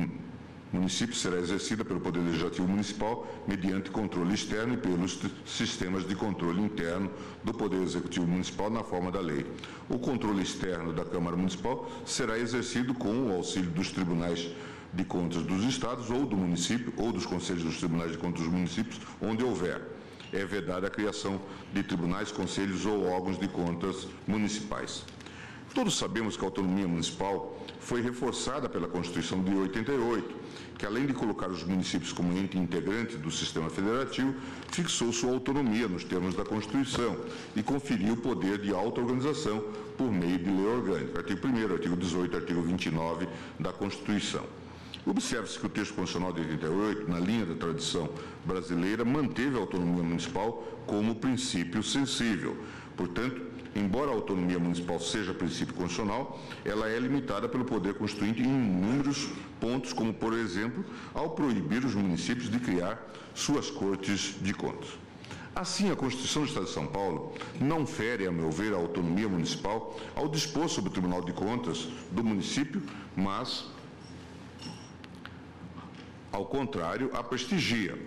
município será exercida pelo Poder Legislativo Municipal mediante controle externo e pelos sistemas de controle interno do Poder Executivo Municipal na forma da lei. O controle externo da Câmara Municipal será exercido com o auxílio dos tribunais de contas dos estados ou do município ou dos conselhos dos tribunais de contas dos municípios, onde houver. É vedada a criação de tribunais, conselhos ou órgãos de contas municipais. Todos sabemos que a autonomia municipal foi reforçada pela Constituição de 88, que, além de colocar os municípios como ente integrante do sistema federativo, fixou sua autonomia nos termos da Constituição e conferiu o poder de auto-organização por meio de lei orgânica. Artigo 1º, artigo 18, artigo 29 da Constituição. Observe-se que o texto constitucional de 88, na linha da tradição brasileira, manteve a autonomia municipal como princípio sensível. Portanto, embora a autonomia municipal seja princípio constitucional, ela é limitada pelo poder constituinte em inúmeros pontos, como, por exemplo, ao proibir os municípios de criar suas cortes de contas. Assim, a Constituição do Estado de São Paulo não fere, a meu ver, a autonomia municipal ao dispor sobre o Tribunal de Contas do município, mas, ao contrário, a prestigia.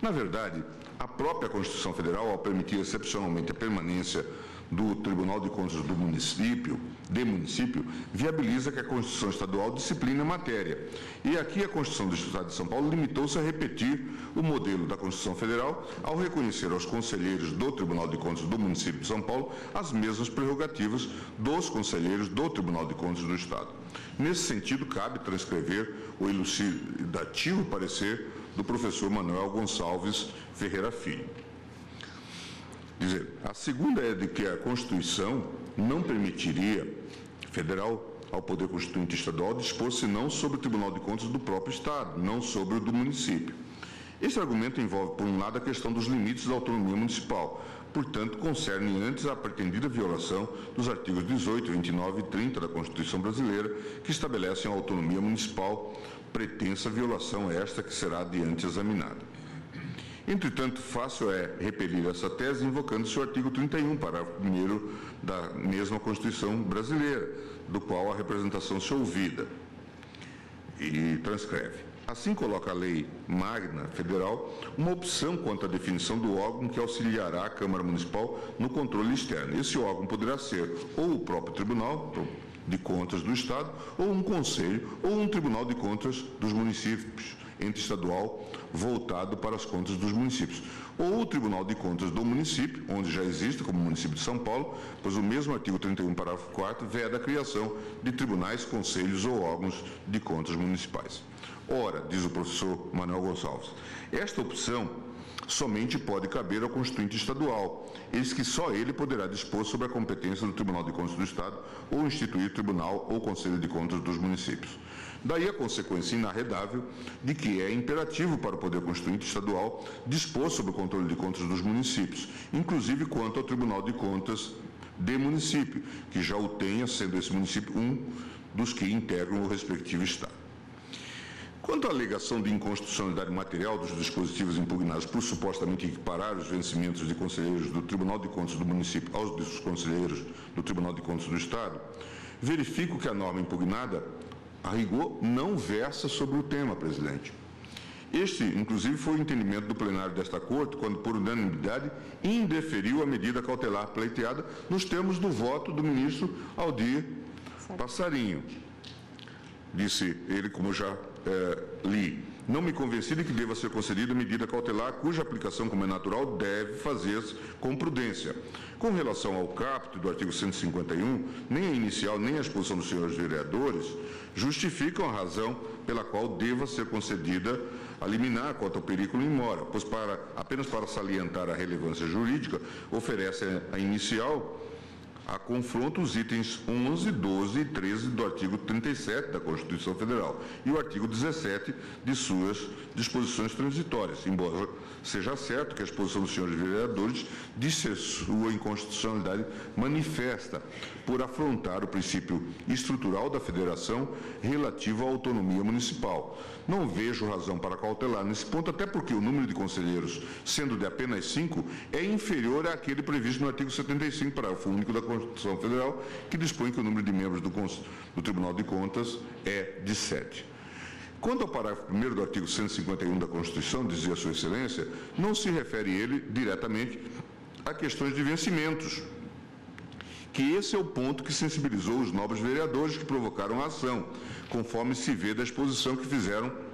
Na verdade, a própria Constituição Federal, ao permitir excepcionalmente a permanência do Tribunal de Contas do município, viabiliza que a Constituição Estadual discipline a matéria. E aqui a Constituição do Estado de São Paulo limitou-se a repetir o modelo da Constituição Federal ao reconhecer aos conselheiros do Tribunal de Contas do município de São Paulo as mesmas prerrogativas dos conselheiros do Tribunal de Contas do Estado. Nesse sentido, cabe transcrever o elucidativo parecer do professor Manuel Gonçalves Ferreira Filho. Dizer, a segunda é de que a Constituição não permitiria federal ao Poder Constituinte Estadual dispor senão sobre o Tribunal de Contas do próprio Estado, não sobre o do município. Esse argumento envolve, por um lado, a questão dos limites da autonomia municipal, portanto, concerne antes a pretendida violação dos artigos 18, 29 e 30 da Constituição Brasileira, que estabelecem a autonomia municipal, pretensa violação esta que será adiante examinada. Entretanto, fácil é repelir essa tese invocando-se o artigo 31, parágrafo 1º da mesma Constituição Brasileira, do qual a representação se ouvida e transcreve. Assim coloca a Lei Magna Federal uma opção quanto à definição do órgão que auxiliará a Câmara Municipal no controle externo. Esse órgão poderá ser ou o próprio Tribunal de Contas do Estado, ou um conselho, ou um Tribunal de Contas dos municípios, ente estadual voltado para as contas dos municípios, ou o Tribunal de Contas do município, onde já existe, como o município de São Paulo, pois o mesmo artigo 31, parágrafo 4º, veda a criação de tribunais, conselhos ou órgãos de contas municipais. Ora, diz o professor Manuel Gonçalves, esta opção somente pode caber ao Constituinte Estadual, eis que só ele poderá dispor sobre a competência do Tribunal de Contas do Estado ou instituir tribunal ou conselho de contas dos municípios. Daí a consequência inarredável de que é imperativo para o Poder Constituinte Estadual dispor sobre o controle de contas dos municípios, inclusive quanto ao Tribunal de Contas de município, que já o tenha, sendo esse município um dos que integram o respectivo Estado. Quanto à alegação de inconstitucionalidade material dos dispositivos impugnados por supostamente equiparar os vencimentos de conselheiros do Tribunal de Contas do município aos dos conselheiros do Tribunal de Contas do Estado, verifico que a norma impugnada, a rigor, não versa sobre o tema, presidente. Este, inclusive, foi o entendimento do plenário desta Corte, quando, por unanimidade, indeferiu a medida cautelar pleiteada nos termos do voto do ministro Aldir Passarinho. Disse ele, como já li, não me convenci de que deva ser concedida medida cautelar cuja aplicação, como é natural, deve fazer-se com prudência. Com relação ao caput do artigo 151, nem a inicial nem a exposição dos senhores vereadores justificam a razão pela qual deva ser concedida a liminar quanto ao perículo in mora, pois apenas para salientar a relevância jurídica, oferece a inicial a confronto os itens 11, 12 e 13 do artigo 37 da Constituição Federal e o artigo 17 de suas disposições transitórias, embora seja certo que a exposição dos senhores vereadores disse sua inconstitucionalidade manifesta por afrontar o princípio estrutural da federação relativo à autonomia municipal. Não vejo razão para cautelar nesse ponto, até porque o número de conselheiros, sendo de apenas 5, é inferior àquele previsto no artigo 75, parágrafo único da Constituição Federal, que dispõe que o número de membros do Tribunal de Contas é de 7. Quanto ao parágrafo 1º do artigo 151 da Constituição, dizia Sua Excelência, não se refere ele diretamente a questões de vencimentos, que esse é o ponto que sensibilizou os nobres vereadores que provocaram a ação, conforme se vê da exposição que fizeram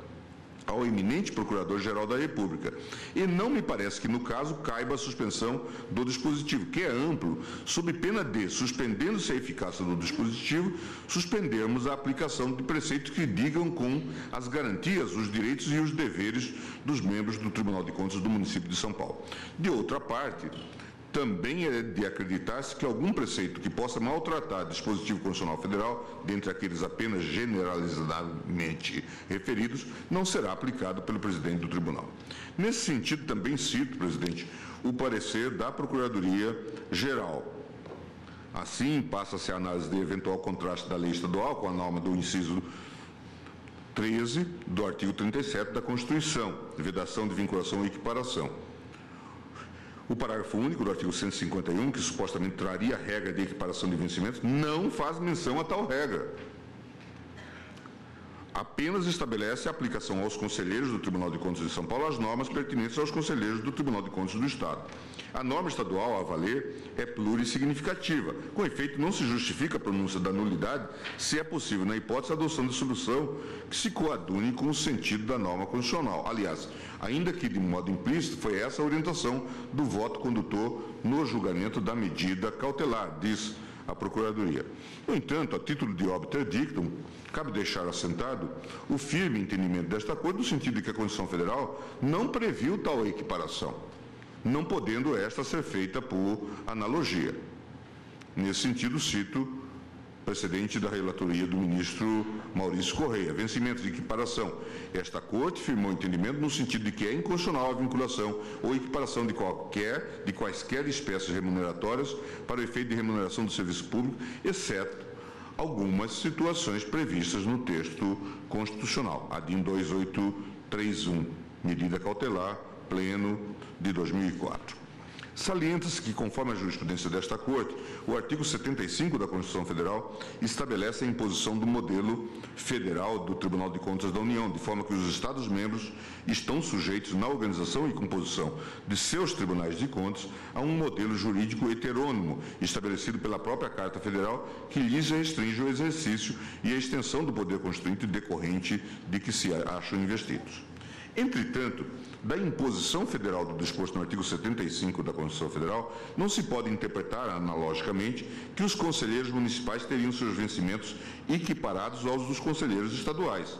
ao eminente Procurador-Geral da República. E não me parece que, no caso, caiba a suspensão do dispositivo, que é amplo, sob pena de, suspendendo-se a eficácia do dispositivo, suspendermos a aplicação de preceitos que digam com as garantias, os direitos e os deveres dos membros do Tribunal de Contas do município de São Paulo. De outra parte, também é de acreditar-se que algum preceito que possa maltratar dispositivo constitucional federal, dentre aqueles apenas generalizadamente referidos, não será aplicado pelo presidente do tribunal. Nesse sentido, também cito, presidente, o parecer da Procuradoria-Geral. Assim, passa-se a análise de eventual contraste da lei estadual com a norma do inciso 13 do artigo 37 da Constituição, vedação de vinculação ou equiparação. O parágrafo único do artigo 151, que supostamente traria a regra de equiparação de vencimentos, não faz menção a tal regra. Apenas estabelece a aplicação aos conselheiros do Tribunal de Contas de São Paulo as normas pertinentes aos conselheiros do Tribunal de Contas do Estado. A norma estadual a valer é plurissignificativa. Com efeito, não se justifica a pronúncia da nulidade se é possível, na hipótese, a adoção de solução que se coadune com o sentido da norma constitucional. Aliás, ainda que de modo implícito, foi essa a orientação do voto condutor no julgamento da medida cautelar, diz a Procuradoria. No entanto, a título de obter dictum, cabe deixar assentado o firme entendimento desta Corte no sentido de que a Constituição Federal não previu tal equiparação, não podendo esta ser feita por analogia. Nesse sentido, cito precedente da relatoria do ministro Maurício Correia. Vencimento de equiparação. Esta Corte firmou entendimento no sentido de que é inconstitucional a vinculação ou equiparação de quaisquer espécies remuneratórias para o efeito de remuneração do serviço público, exceto algumas situações previstas no texto constitucional. ADIM 2831, medida cautelar, pleno de 2004. Salienta-se que, conforme a jurisprudência desta Corte, o artigo 75 da Constituição Federal estabelece a imposição do modelo federal do Tribunal de Contas da União, de forma que os Estados-membros estão sujeitos, na organização e composição de seus tribunais de contas, a um modelo jurídico heterônimo, estabelecido pela própria Carta Federal, que lhes restringe o exercício e a extensão do poder constituinte decorrente de que se acham investidos. Entretanto, da imposição federal do disposto no artigo 75 da Constituição Federal, não se pode interpretar analogicamente que os conselheiros municipais teriam seus vencimentos equiparados aos dos conselheiros estaduais.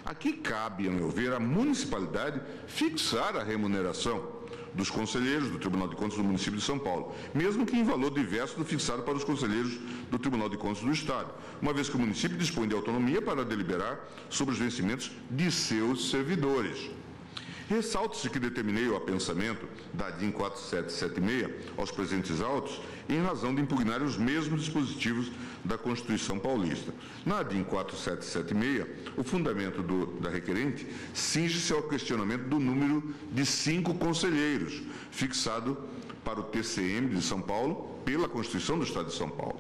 Aqui cabe, a meu ver, à municipalidade fixar a remuneração dos conselheiros do Tribunal de Contas do município de São Paulo, mesmo que em valor diverso do fixado para os conselheiros do Tribunal de Contas do Estado, uma vez que o município dispõe de autonomia para deliberar sobre os vencimentos de seus servidores. Ressalta-se que determinei o apensamento da ADIM 4776 aos presentes autos em razão de impugnar os mesmos dispositivos da Constituição Paulista. Na ADIM 4776, o fundamento da requerente cinge-se ao questionamento do número de 5 conselheiros, fixado para o TCM de São Paulo pela Constituição do Estado de São Paulo.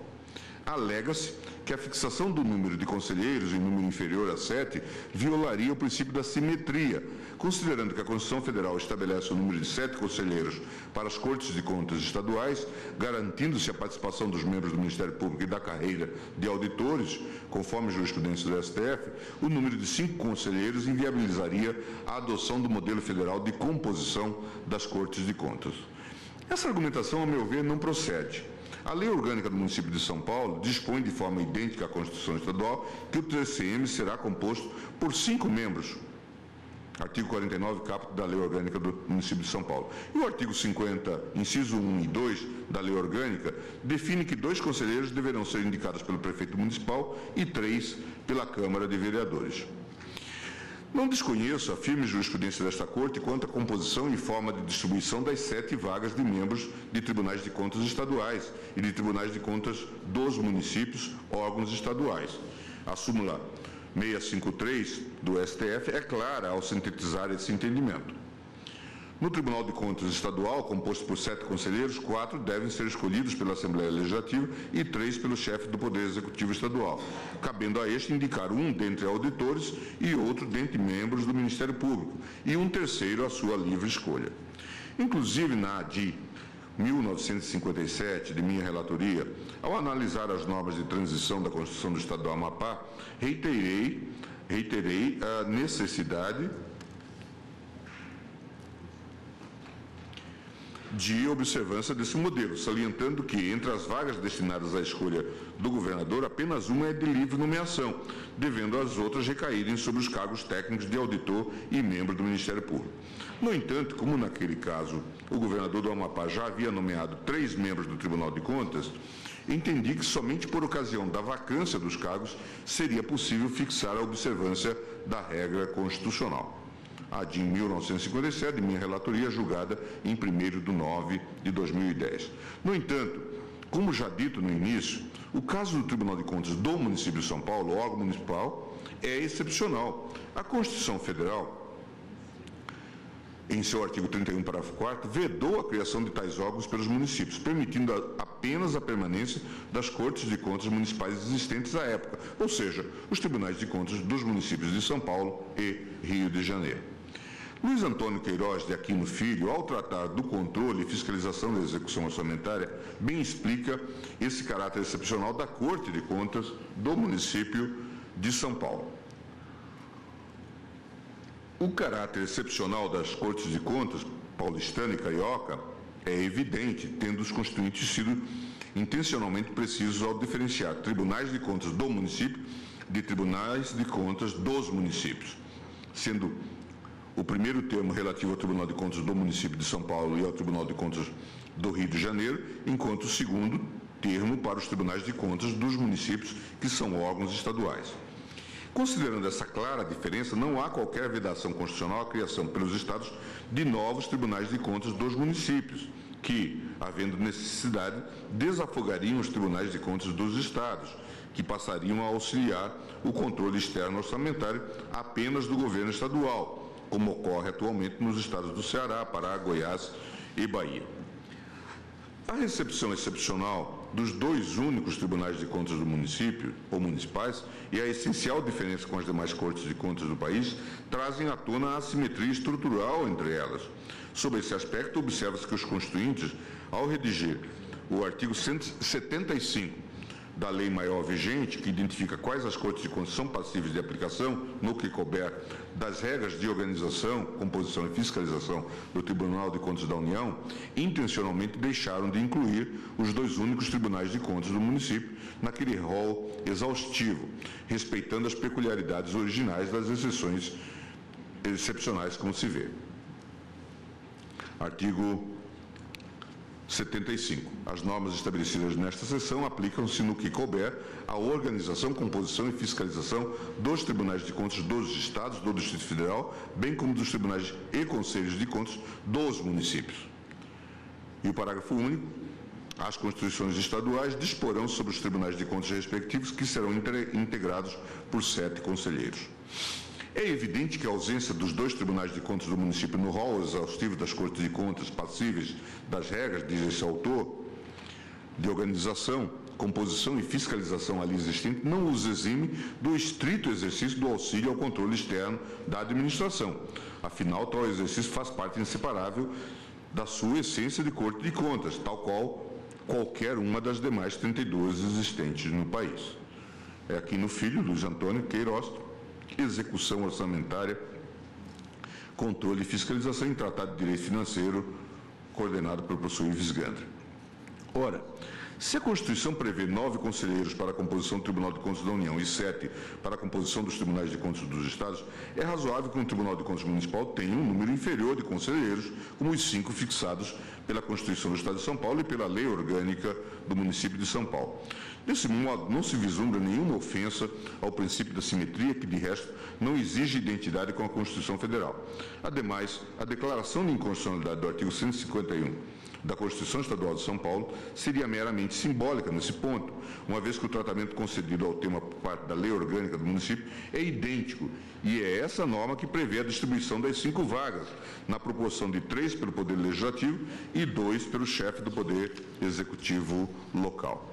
Alega-se que a fixação do número de conselheiros em número inferior a 7 violaria o princípio da simetria, considerando que a Constituição Federal estabelece o número de 7 conselheiros para as Cortes de Contas estaduais, garantindo-se a participação dos membros do Ministério Público e da carreira de auditores, conforme a jurisprudência do STF, o número de 5 conselheiros inviabilizaria a adoção do modelo federal de composição das Cortes de Contas. Essa argumentação, a meu ver, não procede. A Lei Orgânica do município de São Paulo dispõe de forma idêntica à Constituição Estadual que o TCM será composto por 5 membros. Artigo 49, caput da Lei Orgânica do município de São Paulo. E o artigo 50, inciso 1 e 2 da Lei Orgânica define que 2 conselheiros deverão ser indicados pelo prefeito municipal e 3 pela Câmara de Vereadores. Não desconheço a firme jurisprudência desta Corte quanto à composição e forma de distribuição das 7 vagas de membros de tribunais de contas estaduais e de tribunais de contas dos municípios, órgãos estaduais. A súmula 653 do STF é clara ao sintetizar esse entendimento. No Tribunal de Contas Estadual, composto por 7 conselheiros, 4 devem ser escolhidos pela Assembleia Legislativa e 3 pelo chefe do Poder Executivo Estadual, cabendo a este indicar um dentre auditores e outro dentre membros do Ministério Público, e um terceiro à sua livre escolha. Inclusive, na ADI 1957, de minha relatoria, ao analisar as normas de transição da Constituição do Estado do Amapá, reiterei a necessidade de observância desse modelo, salientando que, entre as vagas destinadas à escolha do governador, apenas uma é de livre nomeação, devendo as outras recaírem sobre os cargos técnicos de auditor e membro do Ministério Público. No entanto, como naquele caso o governador do Amapá já havia nomeado 3 membros do Tribunal de Contas, entendi que somente por ocasião da vacância dos cargos seria possível fixar a observância da regra constitucional. A ADIM 1957, minha relatoria, julgada em 1º de 9 de 2010. No entanto, como já dito no início, o caso do Tribunal de Contas do município de São Paulo, órgão municipal, é excepcional. A Constituição Federal, em seu artigo 31, parágrafo 4º, vedou a criação de tais órgãos pelos municípios, permitindo apenas a permanência das Cortes de Contas municipais existentes à época, ou seja, os Tribunais de Contas dos municípios de São Paulo e Rio de Janeiro. Luiz Antônio Queiroz de Aquino Filho, ao tratar do controle e fiscalização da execução orçamentária, bem explica esse caráter excepcional da Corte de Contas do município de São Paulo. O caráter excepcional das Cortes de Contas, paulistana e carioca, é evidente, tendo os constituintes sido intencionalmente precisos ao diferenciar tribunais de contas do município de tribunais de contas dos municípios, sendo o primeiro termo relativo ao Tribunal de Contas do município de São Paulo e ao Tribunal de Contas do Rio de Janeiro, enquanto o segundo termo para os tribunais de contas dos municípios, que são órgãos estaduais. Considerando essa clara diferença, não há qualquer vedação constitucional à criação pelos estados de novos tribunais de contas dos municípios, que, havendo necessidade, desafogariam os tribunais de contas dos estados, que passariam a auxiliar o controle externo orçamentário apenas do governo estadual, como ocorre atualmente nos estados do Ceará, Pará, Goiás e Bahia. A recepção excepcional dos dois únicos tribunais de contas do município ou municipais e a essencial diferença com as demais cortes de contas do país trazem à tona a assimetria estrutural entre elas. Sob esse aspecto, observa-se que os constituintes, ao redigir o artigo 175 da lei maior vigente, que identifica quais as cortes de contas são passíveis de aplicação, no que couber, das regras de organização, composição e fiscalização do Tribunal de Contas da União, intencionalmente deixaram de incluir os dois únicos tribunais de contas do município naquele rol exaustivo, respeitando as peculiaridades originais das exceções excepcionais, como se vê. Artigo 75. As normas estabelecidas nesta seção aplicam-se no que couber à organização, composição e fiscalização dos tribunais de contas dos estados, do Distrito Federal, bem como dos tribunais e conselhos de contas dos municípios. E o parágrafo único. As constituições estaduais disporão sobre os tribunais de contas respectivos, que serão integrados por 7 conselheiros. É evidente que a ausência dos dois tribunais de contas do município no rol exaustivo das cortes de contas passíveis das regras, diz esse autor, de organização, composição e fiscalização ali existente, não os exime do estrito exercício do auxílio ao controle externo da administração. Afinal, tal exercício faz parte inseparável da sua essência de corte de contas, tal qual qualquer uma das demais 32 existentes no país. É aqui no Filho, Luiz Antônio Queiroz, execução orçamentária, controle e fiscalização em tratado de direito financeiro, coordenado pelo professor Ives Gandra. Ora, se a Constituição prevê 9 conselheiros para a composição do Tribunal de Contas da União e 7 para a composição dos tribunais de contas dos estados, é razoável que um Tribunal de Contas Municipal tenha um número inferior de conselheiros, como os 5 fixados pela Constituição do Estado de São Paulo e pela Lei Orgânica do município de São Paulo. Desse modo, não se vislumbra nenhuma ofensa ao princípio da simetria, que, de resto, não exige identidade com a Constituição Federal. Ademais, a declaração de inconstitucionalidade do artigo 151 da Constituição Estadual de São Paulo seria meramente simbólica nesse ponto, uma vez que o tratamento concedido ao tema por parte da Lei Orgânica do município é idêntico, e é essa norma que prevê a distribuição das 5 vagas, na proporção de 3 pelo Poder Legislativo e 2 pelo chefe do Poder Executivo local.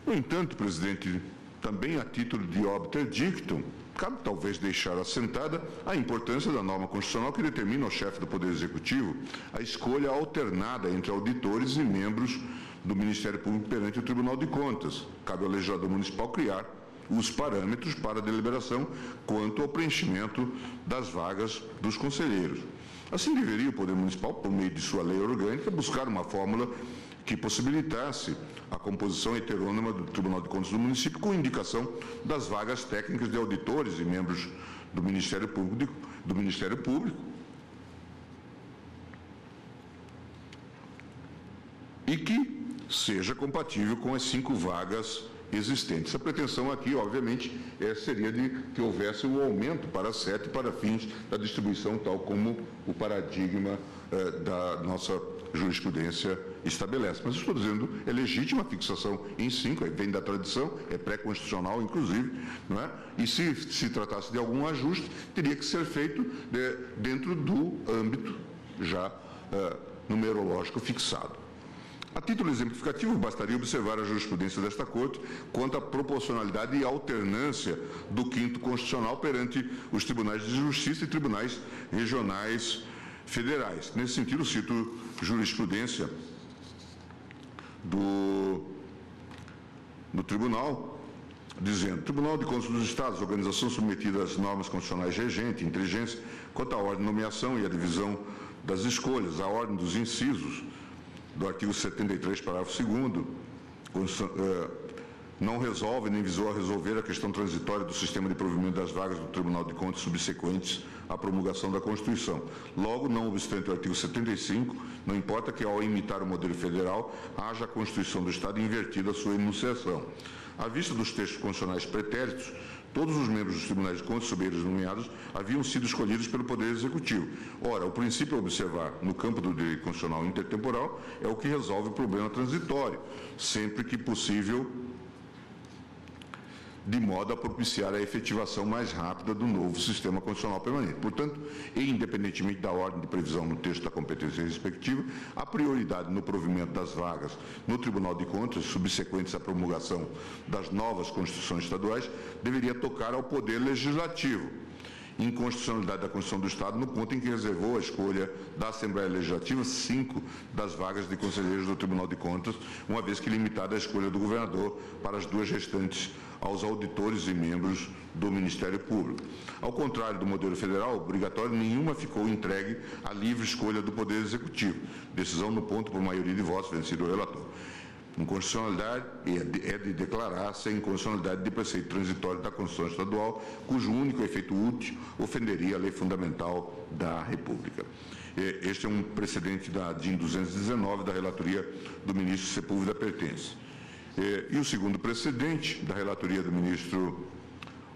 No entanto, presidente, também a título de obter dictum, cabe talvez deixar assentada a importância da norma constitucional que determina ao chefe do Poder Executivo a escolha alternada entre auditores e membros do Ministério Público perante o Tribunal de Contas. Cabe ao legislador municipal criar os parâmetros para a deliberação quanto ao preenchimento das vagas dos conselheiros. Assim, deveria o Poder Municipal, por meio de sua lei orgânica, buscar uma fórmula que possibilitasse a composição heterônima do Tribunal de Contas do município com indicação das vagas técnicas de auditores e membros do Ministério Público, e que seja compatível com as 5 vagas existentes. A pretensão aqui, obviamente, seria de que houvesse um aumento para 7 para fins da distribuição, tal como o paradigma da nossa jurisprudência estabelece. Mas estou dizendo, é legítima a fixação em 5, vem da tradição, é pré-constitucional, inclusive, não é? E se tratasse de algum ajuste, teria que ser feito dentro do âmbito já numerológico fixado. A título exemplificativo, bastaria observar a jurisprudência desta Corte quanto à proporcionalidade e alternância do 5º Constitucional perante os tribunais de justiça e tribunais regionais federais. Nesse sentido, cito jurisprudência do Tribunal, dizendo: Tribunal de Contas dos Estados, organização submetida às normas constitucionais regente, inteligência, quanto à ordem de nomeação e à divisão das escolhas, à ordem dos incisos do artigo 73, parágrafo 2º, não resolve nem visou a resolver a questão transitória do sistema de provimento das vagas do Tribunal de Contas subsequentes à promulgação da Constituição. Logo, não obstante o artigo 75, não importa que, ao imitar o modelo federal, haja a Constituição do Estado invertida a sua enunciação. À vista dos textos constitucionais pretéritos, todos os membros dos tribunais de contas sob eles nomeados haviam sido escolhidos pelo Poder Executivo. Ora, o princípio a observar no campo do direito constitucional intertemporal é o que resolve o problema transitório, sempre que possível, de modo a propiciar a efetivação mais rápida do novo sistema constitucional permanente. Portanto, e independentemente da ordem de previsão no texto da competência respectiva, a prioridade no provimento das vagas no Tribunal de Contas, subsequentes à promulgação das novas Constituições estaduais, deveria tocar ao Poder Legislativo. Inconstitucionalidade da Constituição do Estado no ponto em que reservou a escolha da Assembleia Legislativa 5 das vagas de conselheiros do Tribunal de Contas, uma vez que limitada a escolha do governador para as 2 restantes aos auditores e membros do Ministério Público. Ao contrário do modelo federal obrigatório, nenhuma ficou entregue à livre escolha do Poder Executivo. Decisão no ponto por maioria de votos, vencido o relator. Inconstitucionalidade é de declarar-se a inconstitucionalidade de preceito transitório da Constituição Estadual, cujo único efeito útil ofenderia a lei fundamental da República. Este é um precedente da DIN 219, da relatoria do ministro Sepúlveda Pertence. E o segundo precedente, da relatoria do ministro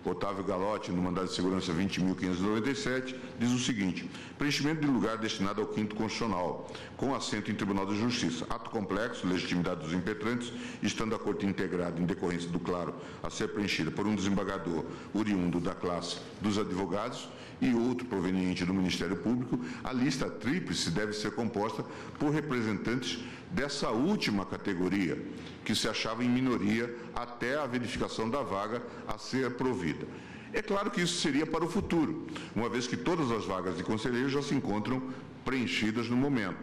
Otávio Galotti, no mandado de segurança 20.597, diz o seguinte: preenchimento de lugar destinado ao 5º Constitucional, com assento em Tribunal de Justiça. Ato complexo, legitimidade dos impetrantes, estando a Corte integrada em decorrência do claro a ser preenchida por um desembargador oriundo da classe dos advogados e outro proveniente do Ministério Público, a lista tríplice deve ser composta por representantes dessa última categoria, que se achava em minoria até a verificação da vaga a ser provida. É claro que isso seria para o futuro, uma vez que todas as vagas de conselheiros já se encontram preenchidas no momento.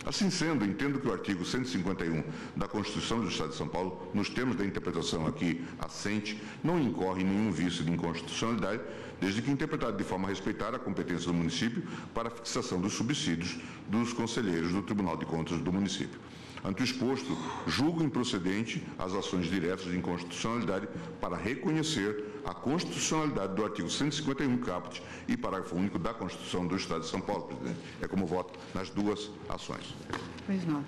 Assim sendo, entendo que o artigo 151 da Constituição do Estado de São Paulo, nos termos da interpretação aqui assente, não incorre em nenhum vício de inconstitucionalidade, desde que interpretado de forma a respeitar a competência do município para a fixação dos subsídios dos conselheiros do Tribunal de Contas do município. Ante o exposto, julgo improcedente as ações diretas de inconstitucionalidade para reconhecer a constitucionalidade do artigo 151 caput e parágrafo único da Constituição do Estado de São Paulo, presidente. É como voto nas 2 ações. Pois não.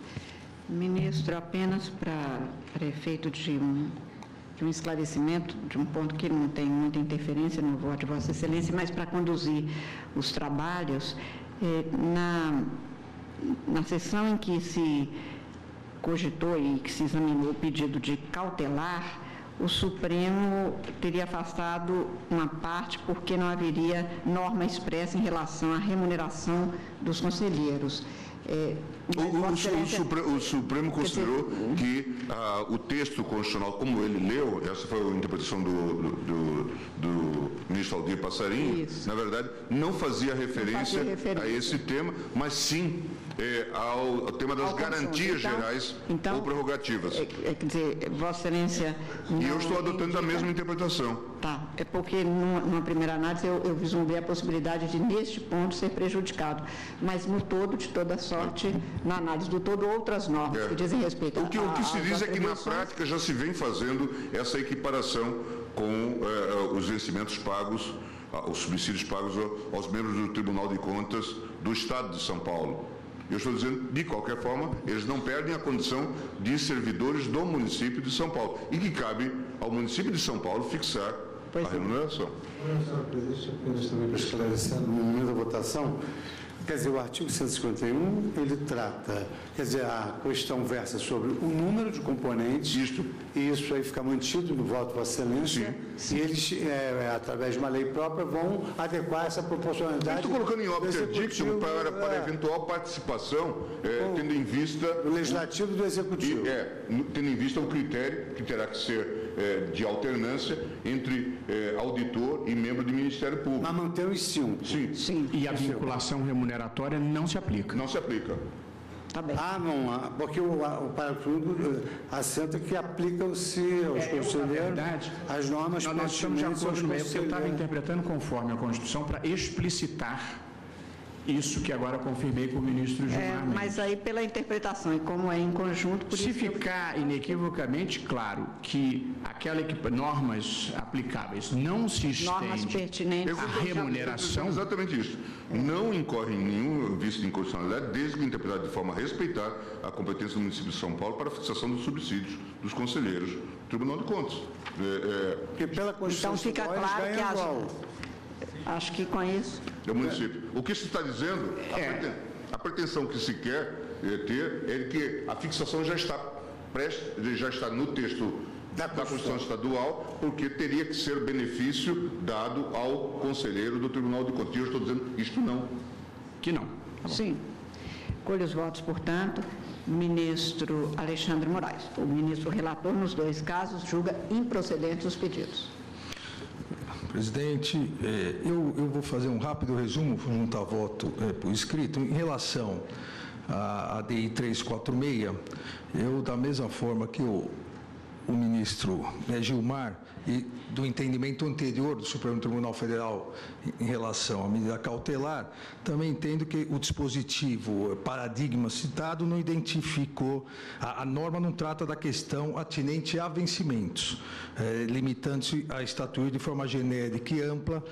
Ministro, apenas para efeito de um esclarecimento, de um ponto que não tem muita interferência no voto de Vossa Excelência, mas para conduzir os trabalhos, na sessão em que se cogitou e que se examinou o pedido de cautelar, o Supremo teria afastado uma parte porque não haveria norma expressa em relação à remuneração dos conselheiros. O Supremo considerou que o texto constitucional, como ele leu, essa foi a interpretação do ministro Aldir Passarinho, isso, na verdade, não fazia referência a esse tema, mas sim ao tema das garantias gerais ou prerrogativas. Quer dizer, Vossa Excelência... E eu estou adotando a mesma interpretação. Tá, é porque numa primeira análise eu vislumbrei a possibilidade de, neste ponto, ser prejudicado, mas no todo, de toda sorte, na análise do todo, outras normas que dizem respeito o que se diz é que na prática já se vem fazendo essa equiparação com os vencimentos pagos, os subsídios pagos aos membros do Tribunal de Contas do Estado de São Paulo. Eu estou dizendo, de qualquer forma, eles não perdem a condição de servidores do município de São Paulo e que cabe ao município de São Paulo fixar a remuneração. Senhora presidente, apenas também para esclarecer, no momento da votação, quer dizer, o artigo 151, ele trata, quer dizer, a questão versa sobre o número de componentes, e isso aí fica mantido no voto de Vossa Excelência, sim. E eles, através de uma lei própria, vão adequar essa proporcionalidade. Estou colocando em obter dictum para eventual participação, tendo em vista... Do Legislativo e do Executivo. Tendo em vista o critério, que terá que ser de alternância entre auditor e membro do Ministério Público. Mas manter os 5. Sim. E a vinculação remuneratória não se aplica. Não se aplica. Tá bem. Não, porque o parágrafo único assenta que aplicam-se aos conselheiros as normas nós estamos de acordo no meio, porque eu estava interpretando conforme a Constituição para explicitar Isso que agora confirmei com o ministro Gilmar Mendes. Mas aí pela interpretação, e como é em conjunto, por Se isso ficar inequivocamente claro que normas aplicáveis não se normas estende pertinentes. à remuneração... Exatamente isso. Não incorre em nenhum vício de inconstitucionalidade, desde que interpretado de forma a respeitar a competência do município de São Paulo para a fixação dos subsídios dos conselheiros do Tribunal de Contas. Porque pela Constituição Então fica estadual, claro eles que ganham igual. acho que com isso... É o município. O que se está dizendo, a pretensão que se quer ter é que a fixação já está no texto da Constituição Estadual, porque teria que ser benefício dado ao conselheiro do Tribunal de Contas. E eu estou dizendo isto não. Que não. Sim. Colho os votos, portanto, ministro Alexandre Moraes. O ministro relator, nos dois casos, julga improcedentes os pedidos. Presidente, eu vou fazer um rápido resumo, vou juntar voto por escrito. Em relação à ADI 346, eu, da mesma forma que o ministro Gilmar, e do entendimento anterior do Supremo Tribunal Federal em relação à medida cautelar, também entendo que o dispositivo paradigma citado não identificou, a norma não trata da questão atinente a vencimentos, limitando-se a estatuir de forma genérica e ampla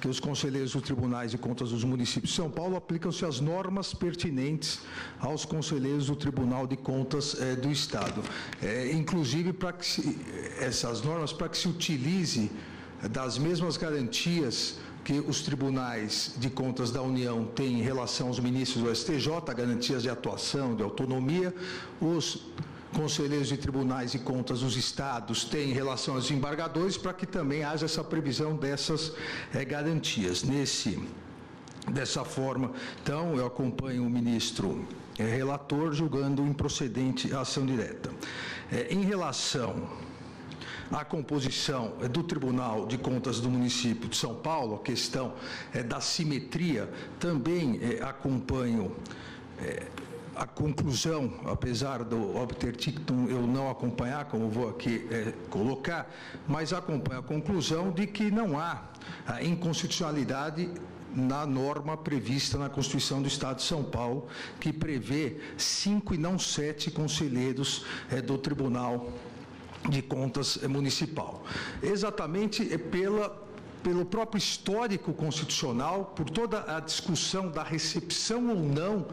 que os conselheiros dos tribunais de contas dos municípios de São Paulo aplicam-se as normas pertinentes aos conselheiros do Tribunal de Contas do Estado. Inclusive, essas normas para que se utilize das mesmas garantias que os tribunais de contas da União têm em relação aos ministros do STJ, garantias de atuação, de autonomia, os conselheiros de tribunais de contas dos estados têm em relação aos embargadores, para que também haja essa previsão dessas garantias. Dessa forma, então, eu acompanho o ministro relator julgando improcedente a ação direta. Em relação à composição do Tribunal de Contas do município de São Paulo, a questão da simetria, também acompanho a conclusão, apesar do obter dictum eu não acompanhar, como vou aqui colocar, mas acompanho a conclusão de que não há inconstitucionalidade na norma prevista na Constituição do Estado de São Paulo, que prevê 5 e não 7 conselheiros do Tribunal de Contas Municipal. Exatamente pelo próprio histórico constitucional, por toda a discussão da recepção ou não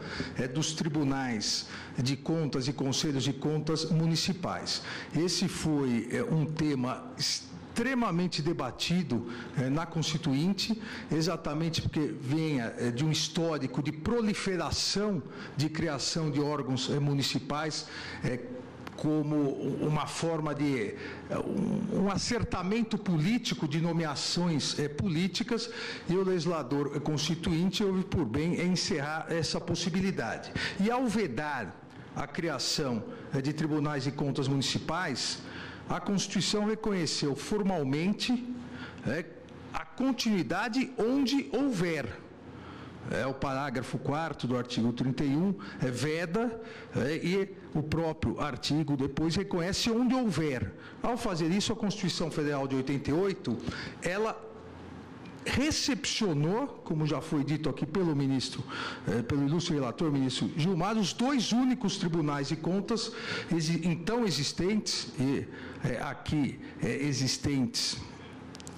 dos tribunais de contas e conselhos de contas municipais. Esse foi um tema extremamente debatido na Constituinte, exatamente porque venha de um histórico de proliferação de criação de órgãos municipais, como uma forma de um acertamento político de nomeações políticas, e o legislador constituinte houve por bem encerrar essa possibilidade. E ao vedar a criação de tribunais de contas municipais, a Constituição reconheceu formalmente a continuidade onde houver. O parágrafo 4º do artigo 31 veda, e o próprio artigo depois reconhece onde houver. Ao fazer isso, a Constituição Federal de 88, ela recepcionou, como já foi dito aqui pelo ministro, pelo ilustre relator, ministro Gilmar, os 2 únicos tribunais de contas então existentes, e aqui existentes,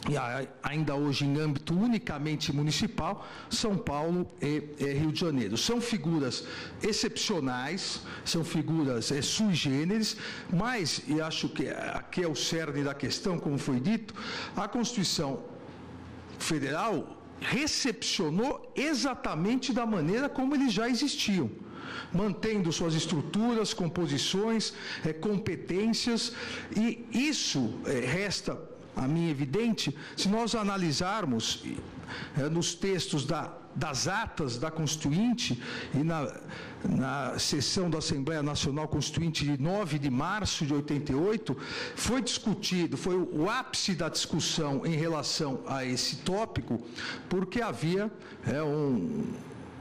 e ainda hoje em âmbito unicamente municipal, São Paulo e Rio de Janeiro. São figuras excepcionais, são figuras sui generis, mas, e acho que aqui é o cerne da questão, como foi dito, a Constituição Federal recepcionou exatamente da maneira como eles já existiam, mantendo suas estruturas, composições, competências, e isso resta a mim evidente se nós analisarmos nos textos das atas da Constituinte e na sessão da Assembleia Nacional Constituinte de 9 de março de 88, foi discutido, foi o ápice da discussão em relação a esse tópico, porque havia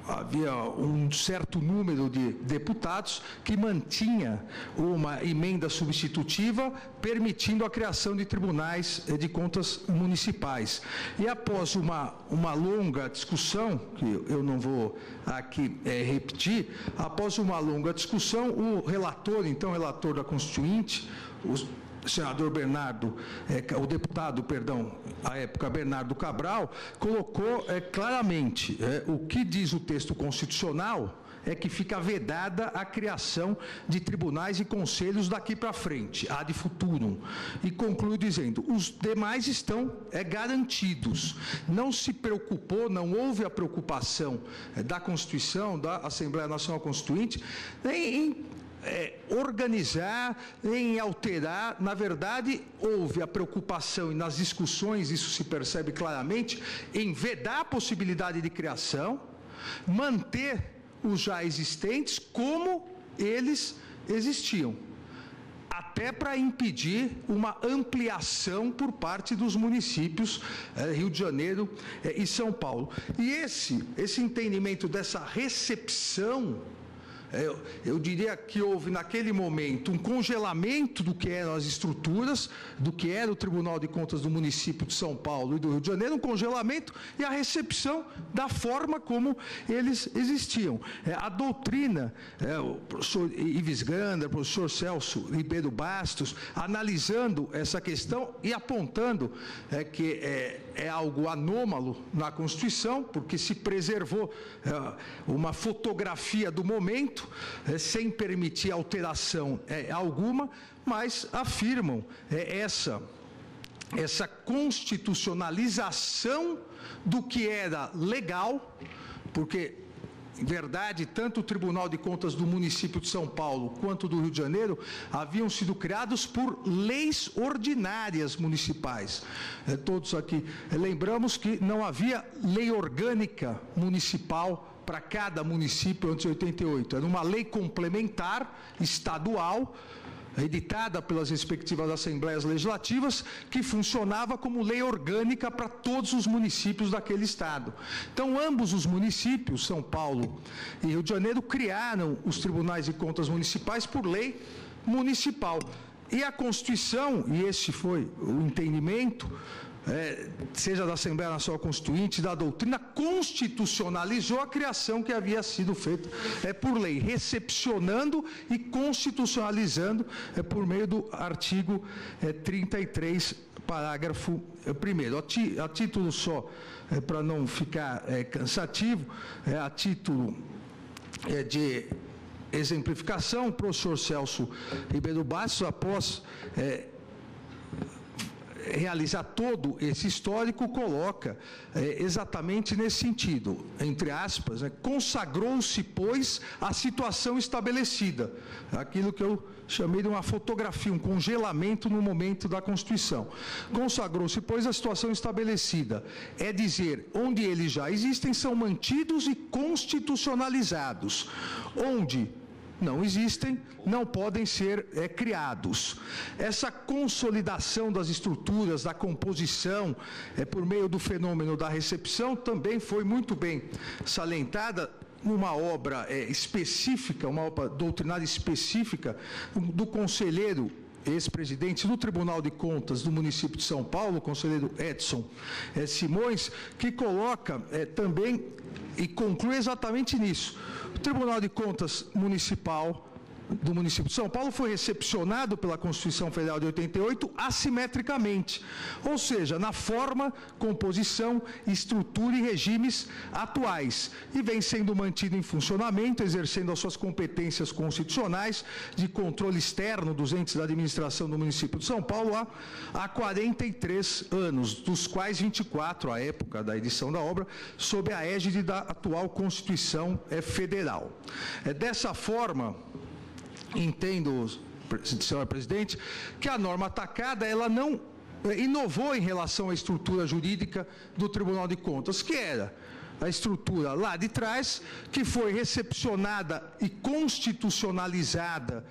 havia um certo número de deputados que mantinha uma emenda substitutiva permitindo a criação de tribunais de contas municipais. E após uma longa discussão, que eu não vou aqui repetir, após uma longa discussão, o relator, então relator da Constituinte, o senador Bernardo, o deputado, perdão, à época Bernardo Cabral, colocou claramente o que diz o texto constitucional é que fica vedada a criação de tribunais e conselhos daqui para frente, ad futurum. E conclui dizendo, os demais estão garantidos. Não se preocupou, não houve a preocupação da Constituição, da Assembleia Nacional Constituinte, em organizar, em alterar. Na verdade, houve a preocupação, e nas discussões isso se percebe claramente, em vedar a possibilidade de criação, manter os já existentes como eles existiam, até para impedir uma ampliação por parte dos municípios Rio de Janeiro e São Paulo. E esse entendimento dessa recepção, eu diria que houve naquele momento um congelamento do que eram as estruturas, do que era o Tribunal de Contas do município de São Paulo e do Rio de Janeiro, um congelamento e a recepção da forma como eles existiam. A doutrina, o professor Ives Gander, o professor Celso Ribeiro Bastos, analisando essa questão e apontando que é algo anômalo na Constituição, porque se preservou uma fotografia do momento, sem permitir alteração alguma, mas afirmam essa constitucionalização do que era legal, porque, em verdade, tanto o Tribunal de Contas do município de São Paulo quanto do Rio de Janeiro haviam sido criados por leis ordinárias municipais. Todos aqui lembramos que não havia lei orgânica municipal para cada município antes de 88. Era uma lei complementar estadual, editada pelas respectivas assembleias legislativas, que funcionava como lei orgânica para todos os municípios daquele estado. Então, ambos os municípios, São Paulo e Rio de Janeiro, criaram os tribunais de contas municipais por lei municipal. E a Constituição, e esse foi o entendimento, seja da Assembleia Nacional Constituinte, da doutrina, constitucionalizou a criação que havia sido feita por lei, recepcionando e constitucionalizando por meio do artigo 33, parágrafo 1º. A título só, para não ficar cansativo, a título de exemplificação, o professor Celso Ribeiro Bastos, após realizar todo esse histórico, coloca exatamente nesse sentido, entre aspas, consagrou-se, pois, a situação estabelecida, aquilo que eu chamei de uma fotografia, um congelamento no momento da Constituição. Consagrou-se, pois, a situação estabelecida, é dizer, onde eles já existem, são mantidos e constitucionalizados, onde não existem, não podem ser criados. Essa consolidação das estruturas, da composição, por meio do fenômeno da recepção, também foi muito bem salientada numa obra específica, uma obra doutrinária específica do conselheiro ex-presidente do Tribunal de Contas do município de São Paulo, o conselheiro Edson Simões, que coloca também e conclui exatamente nisso. O Tribunal de Contas Municipal do município de São Paulo foi recepcionado pela Constituição Federal de 88 assimetricamente, ou seja, na forma, composição, estrutura e regimes atuais, e vem sendo mantido em funcionamento, exercendo as suas competências constitucionais de controle externo dos entes da administração do município de São Paulo há 43 anos, dos quais 24, à época da edição da obra, sob a égide da atual Constituição Federal. Dessa forma, entendo, senhor presidente, que a norma atacada, ela não inovou em relação à estrutura jurídica do Tribunal de Contas, que era a estrutura lá de trás, que foi recepcionada e constitucionalizada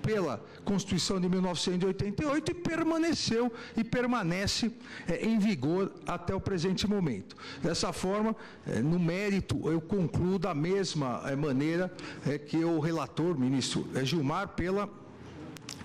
pela Constituição de 1988 e permaneceu e permanece em vigor até o presente momento. Dessa forma, no mérito, eu concluo da mesma maneira que o relator, ministro Gilmar, pela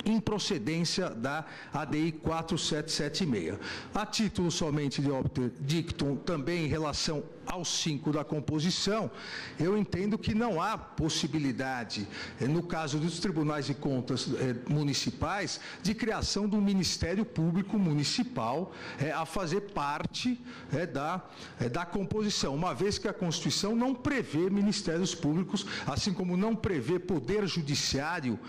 improcedência da ADI 4776. A título somente de obter dictum, também em relação ao 5 da composição, eu entendo que não há possibilidade, no caso dos tribunais de contas municipais, de criação de um Ministério Público Municipal a fazer parte da composição, uma vez que a Constituição não prevê ministérios públicos, assim como não prevê poder judiciário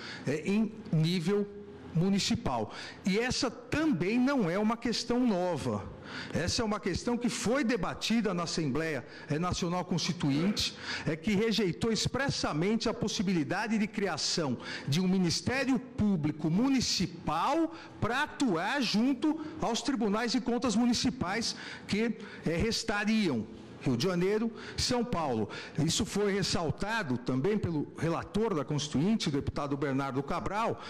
em nível municipal. E essa também não é uma questão nova. Essa é uma questão que foi debatida na Assembleia Nacional Constituinte, que rejeitou expressamente a possibilidade de criação de um Ministério Público Municipal para atuar junto aos tribunais de contas municipais que restariam Rio de Janeiro, São Paulo. Isso foi ressaltado também pelo relator da Constituinte, o deputado Bernardo Cabral,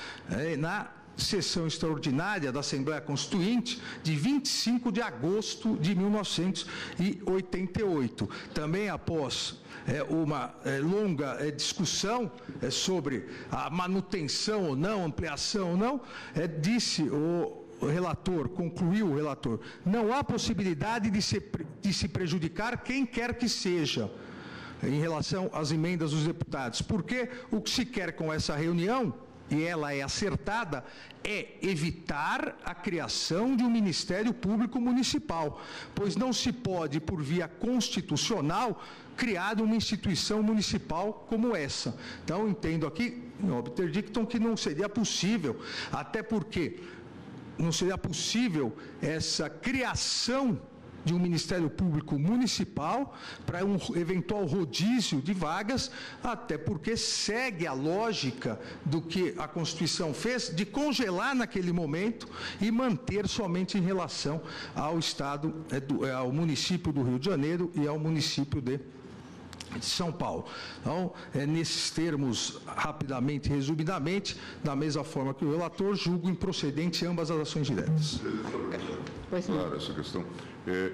na sessão extraordinária da Assembleia Constituinte de 25 de agosto de 1988. Também após uma longa discussão sobre a manutenção ou não, ampliação ou não, disse o relator, concluiu o relator, não há possibilidade de se prejudicar quem quer que seja em relação às emendas dos deputados, porque o que se quer com essa reunião, e ela é acertada, é evitar a criação de um Ministério Público Municipal, pois não se pode, por via constitucional, criar uma instituição municipal como essa. Então, entendo aqui, em obter dictum, que não seria possível, até porque não seria possível essa criação de um Ministério Público Municipal para um eventual rodízio de vagas, até porque segue a lógica do que a Constituição fez de congelar naquele momento e manter somente em relação ao Estado, ao município do Rio de Janeiro e ao município de São Paulo. Então, nesses termos, rapidamente e resumidamente, da mesma forma que o relator, julgo improcedente ambas as ações diretas. Claro, essa questão.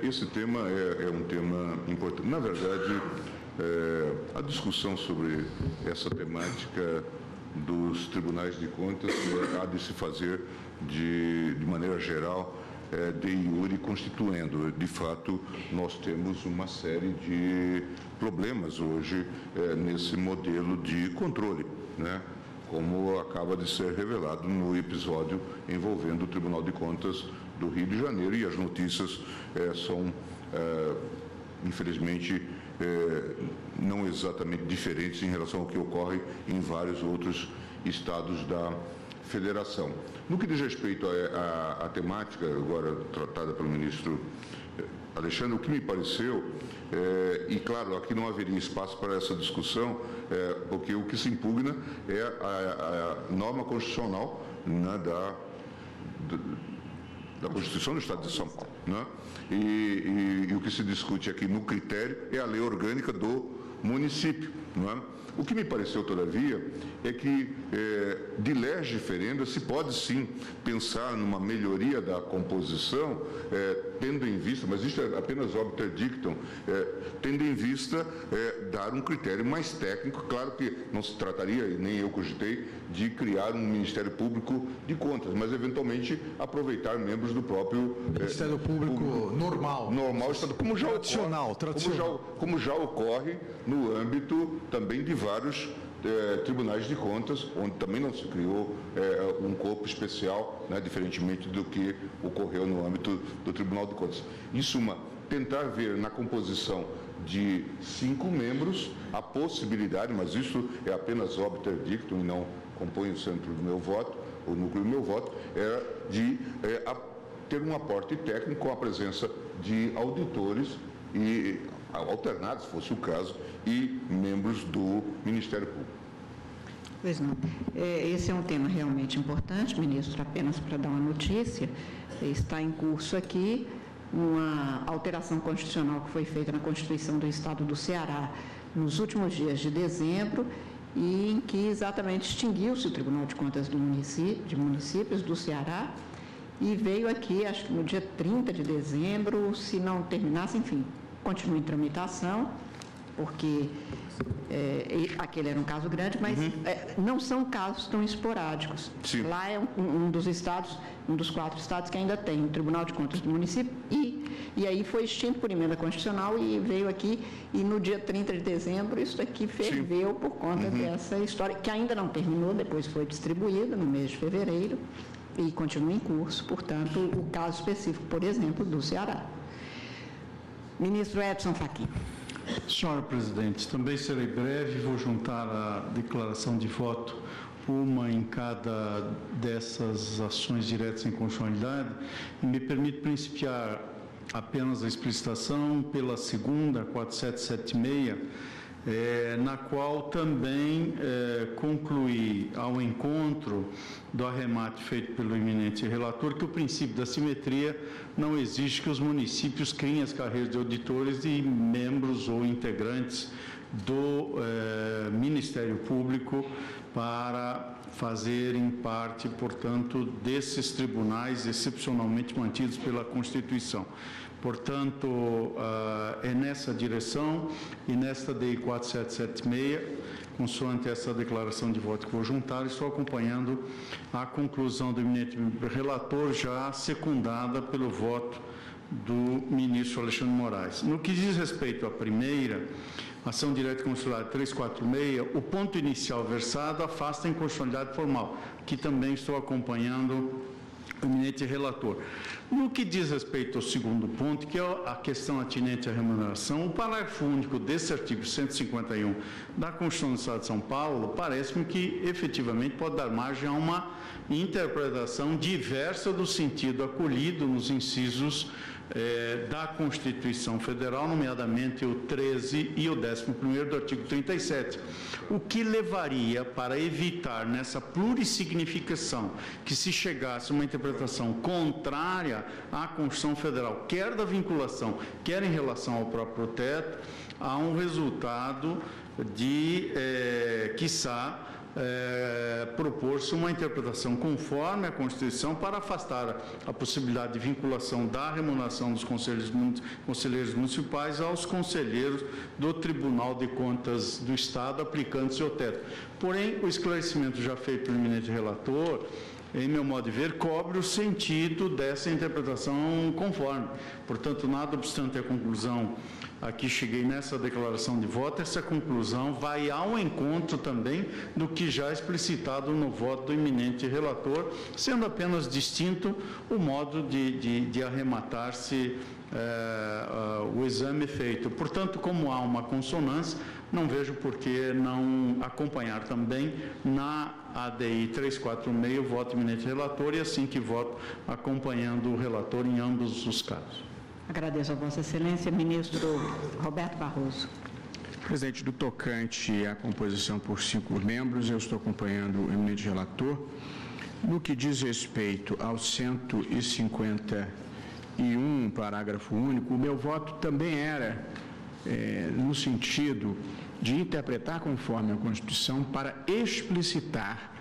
Esse tema é um tema importante. Na verdade, a discussão sobre essa temática dos tribunais de contas há de se fazer de maneira geral, de iure constituendo. De fato, nós temos uma série de problemas hoje nesse modelo de controle, né? Como acaba de ser revelado no episódio envolvendo o Tribunal de Contas do Rio de Janeiro, e as notícias são, infelizmente, não exatamente diferentes em relação ao que ocorre em vários outros estados da Federação. No que diz respeito à temática, agora tratada pelo ministro Alexandre, o que me pareceu, e claro, aqui não haveria espaço para essa discussão, porque o que se impugna é a norma constitucional, né, da Constituição do Estado de São Paulo, né? E o que se discute aqui no critério é a lei orgânica do município, não é? O que me pareceu, todavia, é que, de lege diferenda, se pode sim pensar numa melhoria da composição, tendo em vista, mas isso é apenas obter dictum, tendo em vista dar um critério mais técnico. Claro que não se trataria, e nem eu cogitei, de criar um Ministério Público de Contas, mas eventualmente aproveitar membros do próprio Ministério Público normal, como já tradicional. Como já ocorre no âmbito também de vários tribunais de contas, onde também não se criou um corpo especial, né, diferentemente do que ocorreu no âmbito do Tribunal de Contas. Em suma, tentar ver na composição de 5 membros a possibilidade, mas isso é apenas obter dictum e não compõe o centro do meu voto, o núcleo do meu voto, de ter um aporte técnico com a presença de auditores e alternados, se fosse o caso, e membros do Ministério Público. Pois não. Esse é um tema realmente importante, ministro, apenas para dar uma notícia. Está em curso aqui uma alteração constitucional que foi feita na Constituição do Estado do Ceará nos últimos dias de dezembro e em que exatamente extinguiu-se o Tribunal de Contas de Municípios do Ceará e veio aqui, acho que no dia 30 de dezembro, se não terminasse, enfim, continua em tramitação, porque aquele era um caso grande, mas não são casos tão esporádicos. Sim. Lá é um dos estados, um dos 4 estados que ainda tem o Tribunal de Contas do município e aí foi extinto por emenda constitucional e veio aqui e no dia 30 de dezembro isso aqui ferveu por conta dessa história, que ainda não terminou, depois foi distribuída no mês de fevereiro e continua em curso, portanto, o caso específico, por exemplo, do Ceará. Ministro Edson Fachin. Senhora Presidente, também serei breve, vou juntar a declaração de voto, uma em cada dessas ações diretas em constitucionalidade, e me permite principiar apenas a explicitação pela segunda, 4776, na qual também concluí ao encontro do arremate feito pelo eminente relator que o princípio da simetria não exige que os municípios criem as carreiras de auditores e membros ou integrantes do Ministério Público para fazerem parte, portanto, desses tribunais excepcionalmente mantidos pela Constituição. Portanto, é nessa direção e nesta DI 4776, consoante essa declaração de voto que vou juntar, estou acompanhando a conclusão do eminente relator, já secundada pelo voto do ministro Alexandre Moraes. No que diz respeito à primeira, ação direta constitucional 346, o ponto inicial versado afasta a inconstitucionalidade formal, que também estou acompanhando o eminente relator. No que diz respeito ao segundo ponto, que é a questão atinente à remuneração, o parágrafo único desse artigo 151 da Constituição do Estado de São Paulo, parece-me que efetivamente pode dar margem a uma interpretação diversa do sentido acolhido nos incisos da Constituição Federal, nomeadamente o 13 e o 11º do artigo 37, o que levaria para evitar nessa plurissignificação que se chegasse a uma interpretação contrária à Constituição Federal, quer da vinculação, quer em relação ao próprio teto, a um resultado de, quiçá, propor-se uma interpretação conforme a Constituição para afastar a possibilidade de vinculação da remuneração dos conselheiros municipais aos conselheiros do Tribunal de Contas do Estado, aplicando-se ao teto. Porém, o esclarecimento já feito pelo eminente relator, em meu modo de ver, cobre o sentido dessa interpretação conforme. Portanto, nada obstante a conclusão a que cheguei nessa declaração de voto, essa conclusão vai ao encontro também do que já explicitado no voto do eminente relator, sendo apenas distinto o modo de arrematar-se o exame feito. Portanto, como há uma consonância, não vejo por que não acompanhar também na ADI 346 o voto do eminente relator e assim que voto acompanhando o relator em ambos os casos. Agradeço a Vossa Excelência, ministro Roberto Barroso. Presidente, do tocante à composição por 5 membros, eu estou acompanhando o eminente relator. No que diz respeito ao 151, parágrafo único, o meu voto também era no sentido de interpretar conforme a Constituição para explicitar.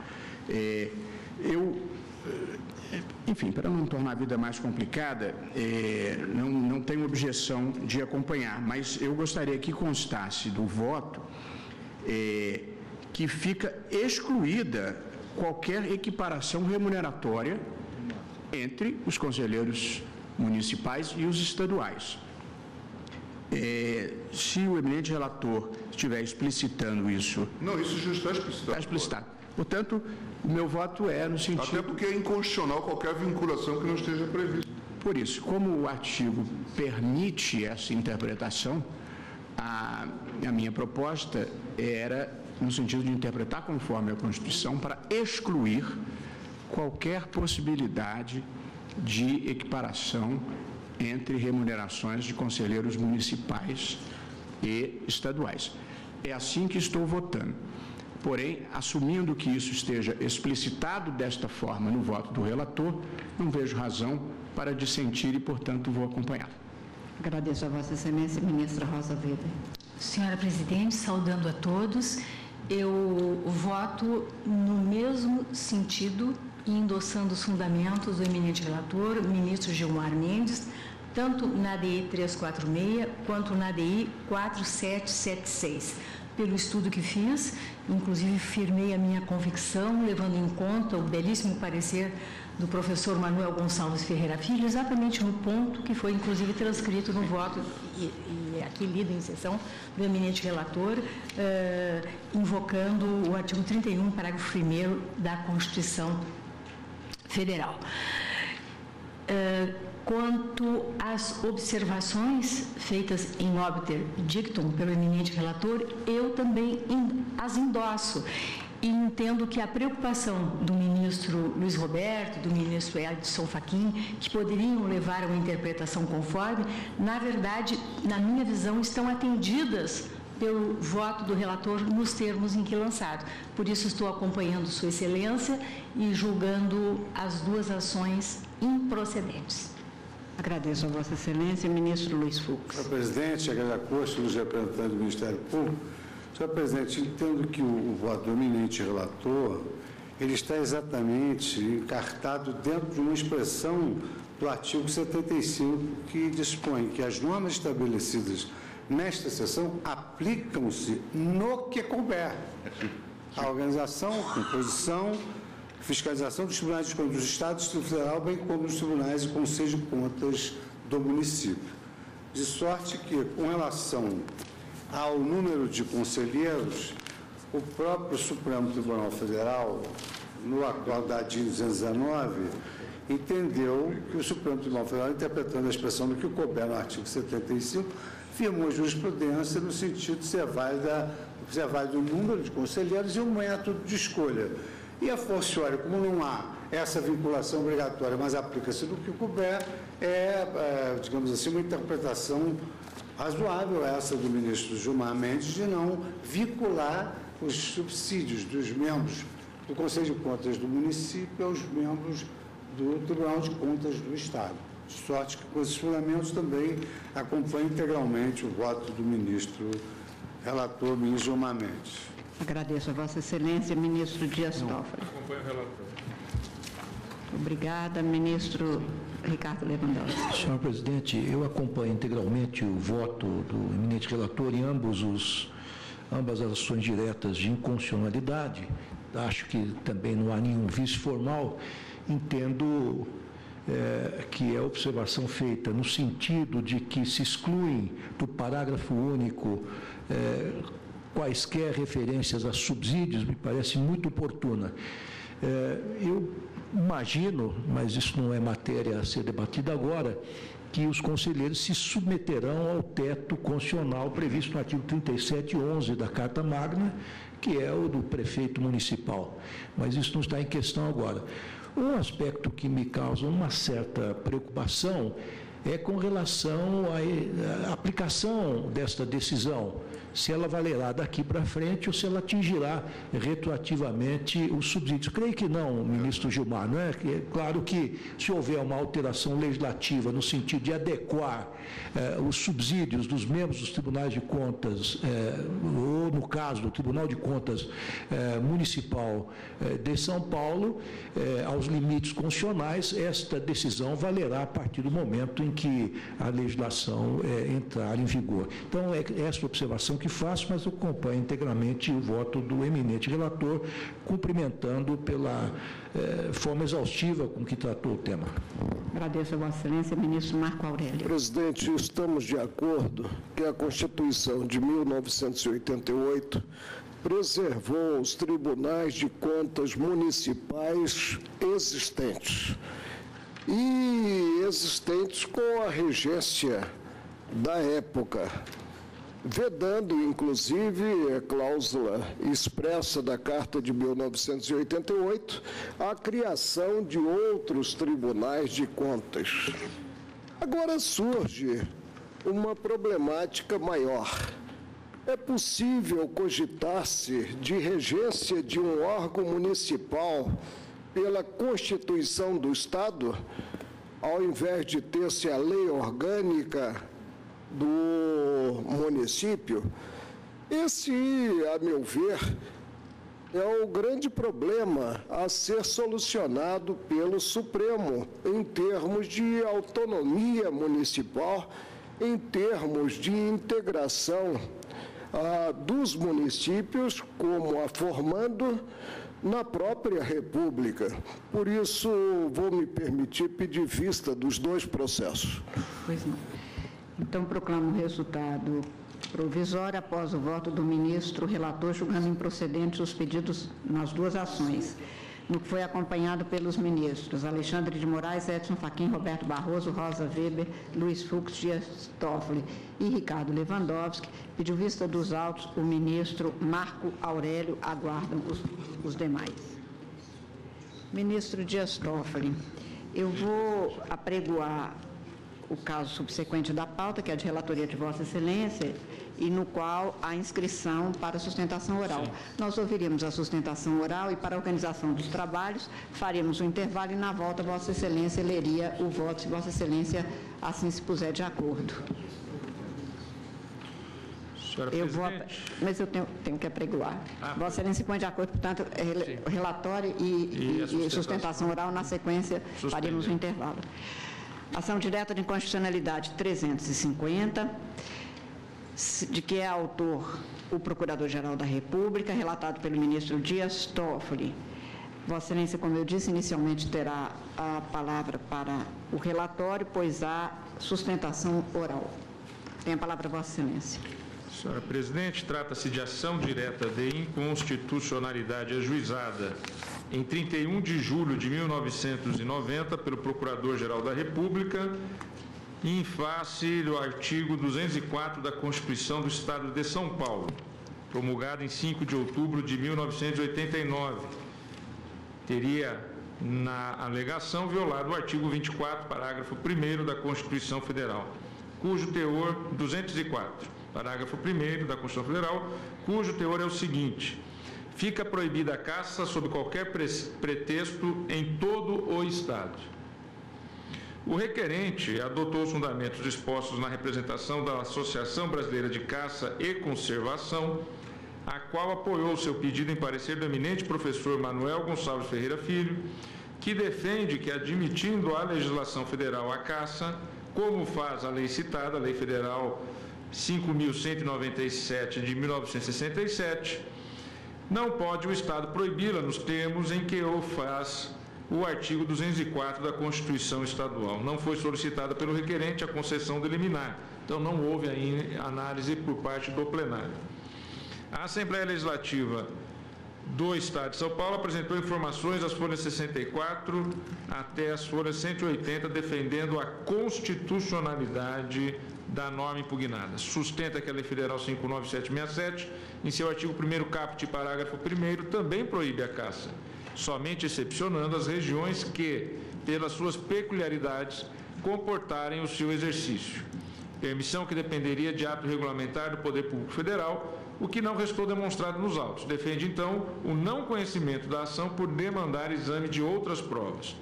Enfim, para não tornar a vida mais complicada, não tenho objeção de acompanhar, mas eu gostaria que constasse do voto que fica excluída qualquer equiparação remuneratória entre os conselheiros municipais e os estaduais. Se o eminente relator estiver explicitando isso... Não, isso já está explicitado. Está explicitado. Portanto, o meu voto é no sentido... Até porque é inconstitucional qualquer vinculação que não esteja prevista. Por isso, como o artigo permite essa interpretação, a minha proposta era no sentido de interpretar conforme a Constituição para excluir qualquer possibilidade de equiparação entre remunerações de conselheiros municipais e estaduais. É assim que estou votando. Porém, assumindo que isso esteja explicitado desta forma no voto do relator, não vejo razão para dissentir e, portanto, vou acompanhar. Agradeço a Vossa Excelência, ministra Rosa Weber. Senhora Presidente, saudando a todos, eu voto no mesmo sentido e endossando os fundamentos do eminente relator, ministro Gilmar Mendes, tanto na ADI 346 quanto na ADI 4776. Pelo estudo que fiz, inclusive firmei a minha convicção, levando em conta o belíssimo parecer do professor Manuel Gonçalves Ferreira Filho, exatamente no ponto que foi, inclusive, transcrito no voto e aqui lido em sessão do eminente relator, invocando o artigo 31, parágrafo 1º da Constituição Federal. Quanto às observações feitas em obter dictum pelo eminente relator, eu também as endosso e entendo que a preocupação do ministro Luiz Roberto, do ministro Edson Fachin, que poderiam levar a uma interpretação conforme, na verdade, na minha visão, estão atendidas pelo voto do relator nos termos em que lançado. Por isso, estou acompanhando Sua Excelência e julgando as duas ações improcedentes. Agradeço a Vossa Excelência, ministro Luiz Fux. Senhor presidente, Aguilar Costa, os representantes do Ministério Público. Senhor presidente, entendo que o voto do eminente relator, ele está exatamente encartado dentro de uma expressão do artigo 75, que dispõe que as normas estabelecidas nesta sessão aplicam-se no que couber. A organização, composição, fiscalização dos tribunais de contas do Estado, do Distrito Federal, bem como dos tribunais e conselhos de contas do município. De sorte que, com relação ao número de conselheiros, o próprio Supremo Tribunal Federal, no acordo da ADI 219, entendeu que o Supremo Tribunal Federal, interpretando a expressão do que couber no artigo 75, firmou a jurisprudência no sentido de ser válido o número de conselheiros e o método de escolha. E a forciori, como não há essa vinculação obrigatória, mas aplica-se no que couber, digamos assim, uma interpretação razoável essa do ministro Gilmar Mendes de não vincular os subsídios dos membros do Conselho de Contas do município aos membros do Tribunal de Contas do Estado. De sorte que, com esses fundamentos, também acompanho integralmente o voto do ministro relator, ministro Gilmar Mendes. Agradeço a Vossa Excelência, ministro Dias Toffoli. Acompanho o relator. Obrigada, ministro Ricardo Lewandowski. Senhor presidente, eu acompanho integralmente o voto do eminente relator em ambas as ações diretas de inconstitucionalidade. Acho que também não há nenhum vício formal. Entendo que é observação feita no sentido de que se excluem do parágrafo único quaisquer referências a subsídios, me parece muito oportuna. Eu imagino, mas isso não é matéria a ser debatida agora, que os conselheiros se submeterão ao teto constitucional previsto no artigo 3711 da Carta Magna, que é o do prefeito municipal. Mas isso não está em questão agora. Um aspecto que me causa uma certa preocupação é com relação à aplicação desta decisão, se ela valerá daqui para frente ou se ela atingirá retroativamente os subsídios. Creio que não, ministro Gilmar, não é? É claro que se houver uma alteração legislativa no sentido de adequar os subsídios dos membros dos tribunais de contas, ou no caso do Tribunal de Contas Municipal de São Paulo, aos limites constitucionais, esta decisão valerá a partir do momento em que a legislação entrar em vigor. Então, é essa observação que faço, mas eu acompanho integralmente o voto do eminente relator, cumprimentando pela forma exaustiva com que tratou o tema. Agradeço a Vossa Excelência, ministro Marco Aurélio. Presidente, estamos de acordo que a Constituição de 1988 preservou os tribunais de contas municipais existentes com a regência da época, vedando, inclusive, a cláusula expressa da Carta de 1988, a criação de outros tribunais de contas. Agora surge uma problemática maior. É possível cogitar-se de regência de um órgão municipal pela Constituição do Estado, ao invés de ter-se a lei orgânica do município? Esse, a meu ver, é o grande problema a ser solucionado pelo Supremo em termos de autonomia municipal, em termos de integração dos municípios como a formando na própria República. Por isso, vou me permitir pedir vista dos dois processos. Pois não. Então, proclamo o resultado provisório após o voto do ministro relator, julgando improcedentes os pedidos nas duas ações, no que foi acompanhado pelos ministros Alexandre de Moraes, Edson Fachin, Roberto Barroso, Rosa Weber, Luiz Fux, Dias Toffoli e Ricardo Lewandowski. Pediu vista dos autos o ministro Marco Aurélio, aguardam os demais. Ministro Dias Toffoli, eu vou apregoar o caso subsequente da pauta, que é de relatoria de Vossa Excelência, e no qual há inscrição para sustentação oral. Sim. Nós ouviríamos a sustentação oral e, para a organização dos trabalhos, faríamos um intervalo e, na volta, Vossa Excelência leria o voto, se Vossa Excelência assim se puser de acordo. Senhora Presidente. Mas eu tenho que apregoar. Vossa Excelência se põe de acordo, portanto, relatório e sustentação oral, na sequência, faríamos um intervalo. Ação direta de inconstitucionalidade 350, de que é autor o Procurador-Geral da República, relatado pelo ministro Dias Toffoli. Vossa Excelência, como eu disse, inicialmente terá a palavra para o relatório, pois há sustentação oral. Tem a palavra, Vossa Excelência. Senhora Presidente, trata-se de ação direta de inconstitucionalidade ajuizada em 31 de julho de 1990 pelo Procurador-Geral da República, em face do artigo 204 da Constituição do Estado de São Paulo, promulgada em 5 de outubro de 1989. Teria, na alegação, violado o artigo 24, parágrafo 1º da Constituição Federal, cujo teor, 204, parágrafo 1º da Constituição Federal, cujo teor é o seguinte: fica proibida a caça sob qualquer pretexto em todo o Estado. O requerente adotou os fundamentos dispostos na representação da Associação Brasileira de Caça e Conservação, a qual apoiou seu pedido em parecer do eminente professor Manuel Gonçalves Ferreira Filho, que defende que, admitindo a legislação federal a caça, como faz a lei citada, a Lei Federal 5.197 de 1967, não pode o Estado proibi-la nos termos em que o faz o artigo 204 da Constituição Estadual. Não foi solicitada pelo requerente a concessão de liminar, então não houve ainda análise por parte do plenário. A Assembleia Legislativa do Estado de São Paulo apresentou informações às folhas 64 até as folhas 180, defendendo a constitucionalidade da norma impugnada. Sustenta que a Lei Federal 59767, em seu artigo 1º caput, parágrafo 1º, também proíbe a caça, somente excepcionando as regiões que, pelas suas peculiaridades, comportarem o seu exercício. Permissão que dependeria de ato regulamentar do Poder Público Federal, o que não restou demonstrado nos autos. Defende, então, o não conhecimento da ação por demandar exame de outras provas.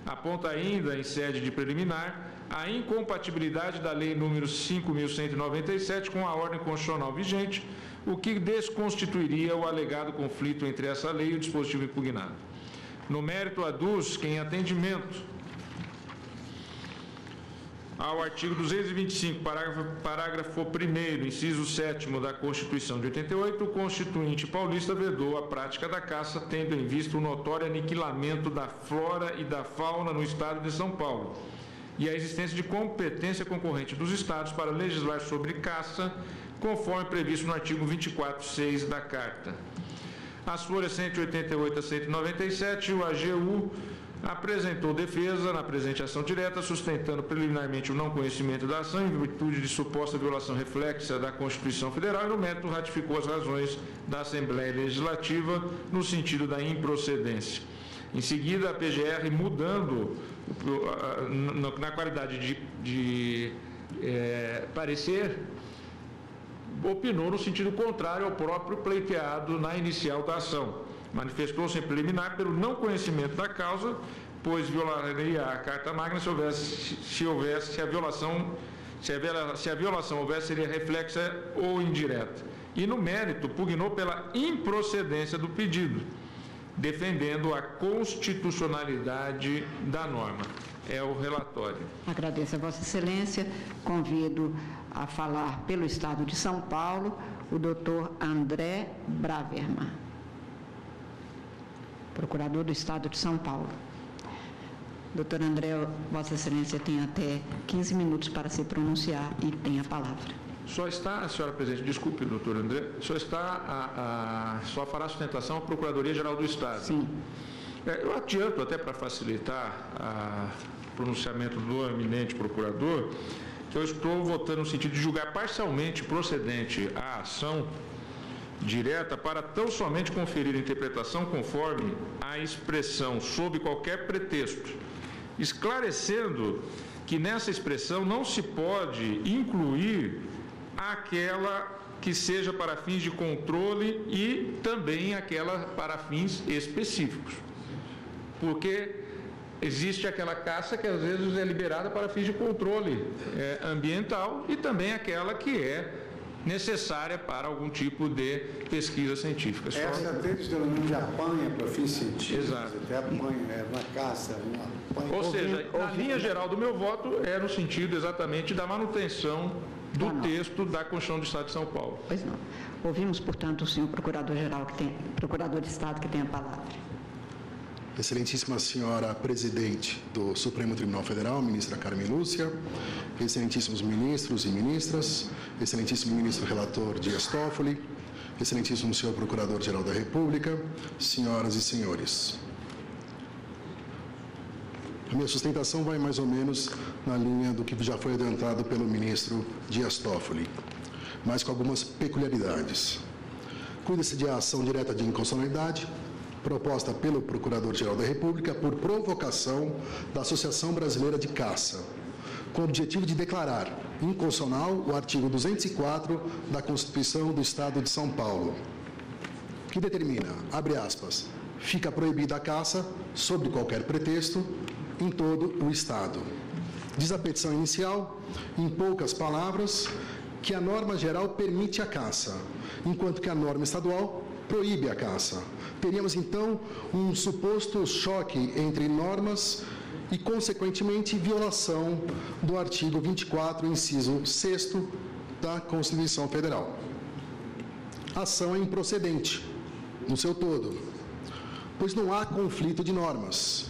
Aponta ainda, em sede de preliminar, a incompatibilidade da Lei nº 5.197 com a ordem constitucional vigente, o que desconstituiria o alegado conflito entre essa lei e o dispositivo impugnado. No mérito, aduz que, em atendimento ao artigo 225, parágrafo 1º, inciso 7º da Constituição de 88, o Constituinte paulista vedou a prática da caça, tendo em vista o notório aniquilamento da flora e da fauna no Estado de São Paulo e a existência de competência concorrente dos Estados para legislar sobre caça, conforme previsto no artigo 24.6 da Carta. As folhas 188 a 197, o AGU apresentou defesa na presente ação direta, sustentando preliminarmente o não conhecimento da ação em virtude de suposta violação reflexa da Constituição Federal e, no mérito, ratificou as razões da Assembleia Legislativa no sentido da improcedência. Em seguida, a PGR, mudando na qualidade de parecer, opinou no sentido contrário ao próprio pleiteado na inicial da ação. Manifestou-se em preliminar pelo não conhecimento da causa, pois violaria a Carta Magna se a violação houvesse, seria reflexa ou indireta. e, no mérito, pugnou pela improcedência do pedido, defendendo a constitucionalidade da norma. É o relatório. Agradeço a Vossa Excelência. Convido a falar pelo Estado de São Paulo o doutor André Braverman, procurador do Estado de São Paulo. Doutor André, Vossa Excelência tem até 15 minutos para se pronunciar e tem a palavra. Só está, senhora presidente, desculpe, doutor André, só fará sustentação a Procuradoria-Geral do Estado. Sim. Eu adianto, até para facilitar o pronunciamento do eminente procurador, que eu estou votando no sentido de julgar parcialmente procedente a ação direta para tão somente conferir interpretação conforme a expressão sob qualquer pretexto, esclarecendo que nessa expressão não se pode incluir aquela que seja para fins de controle e também aquela para fins específicos. Porque existe aquela caça que às vezes é liberada para fins de controle ambiental e também aquela que é necessária para algum tipo de pesquisa científica. Essa deles denominam de apanha para fins científicos. Exato. Até apanha, uma caça, uma apanha. Ou seja, na linha geral do meu voto é no sentido exatamente da manutenção do texto da Constituição do Estado de São Paulo. Pois não. Ouvimos, portanto, o senhor Procurador-Geral, Procurador de Estado, que tem a palavra. Excelentíssima senhora Presidente do Supremo Tribunal Federal, ministra Carmen Lúcia, excelentíssimos ministros e ministras, excelentíssimo ministro relator Dias Toffoli, excelentíssimo senhor Procurador-Geral da República, senhoras e senhores. A minha sustentação vai mais ou menos na linha do que já foi adiantado pelo ministro Dias Toffoli, mas com algumas peculiaridades. Cuida-se de ação direta de inconstitucionalidade, proposta pelo Procurador-Geral da República por provocação da Associação Brasileira de Caça, com o objetivo de declarar inconstitucional o artigo 204 da Constituição do Estado de São Paulo, que determina, abre aspas, fica proibida a caça, sob qualquer pretexto, em todo o Estado. Diz a petição inicial, em poucas palavras, que a norma geral permite a caça, enquanto que a norma estadual proíbe a caça. Teríamos, então, um suposto choque entre normas e, consequentemente, violação do artigo 24, inciso 6º da Constituição Federal. A ação é improcedente, no seu todo, pois não há conflito de normas.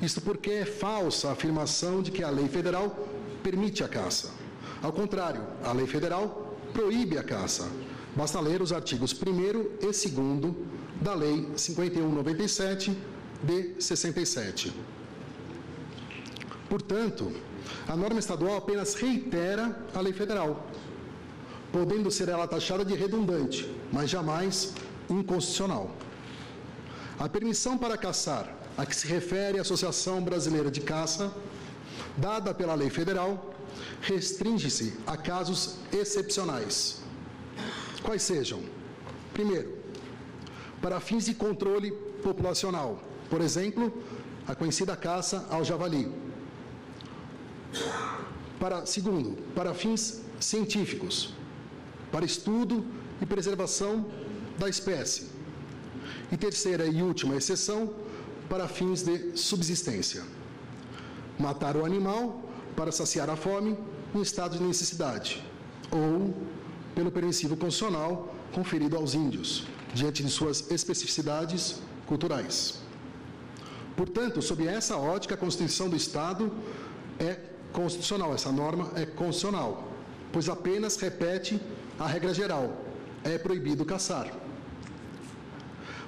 Isto porque é falsa a afirmação de que a lei federal permite a caça. Ao contrário, a lei federal proíbe a caça. Basta ler os artigos 1º e 2º da Lei 5197 de 67. Portanto, a norma estadual apenas reitera a lei federal, podendo ser ela taxada de redundante, mas jamais inconstitucional. A permissão para caçar, a que se refere a Associação Brasileira de Caça, dada pela lei federal, restringe-se a casos excepcionais. Quais sejam? Primeiro, para fins de controle populacional, por exemplo, a conhecida caça ao javali. Segundo, para fins científicos, para estudo e preservação da espécie. E terceira e última exceção, para fins de subsistência. Matar o animal para saciar a fome em estado de necessidade, ou pelo permissivo constitucional conferido aos índios, diante de suas especificidades culturais. Portanto, sob essa ótica, a Constituição do Estado é constitucional, essa norma é constitucional, pois apenas repete a regra geral, é proibido caçar.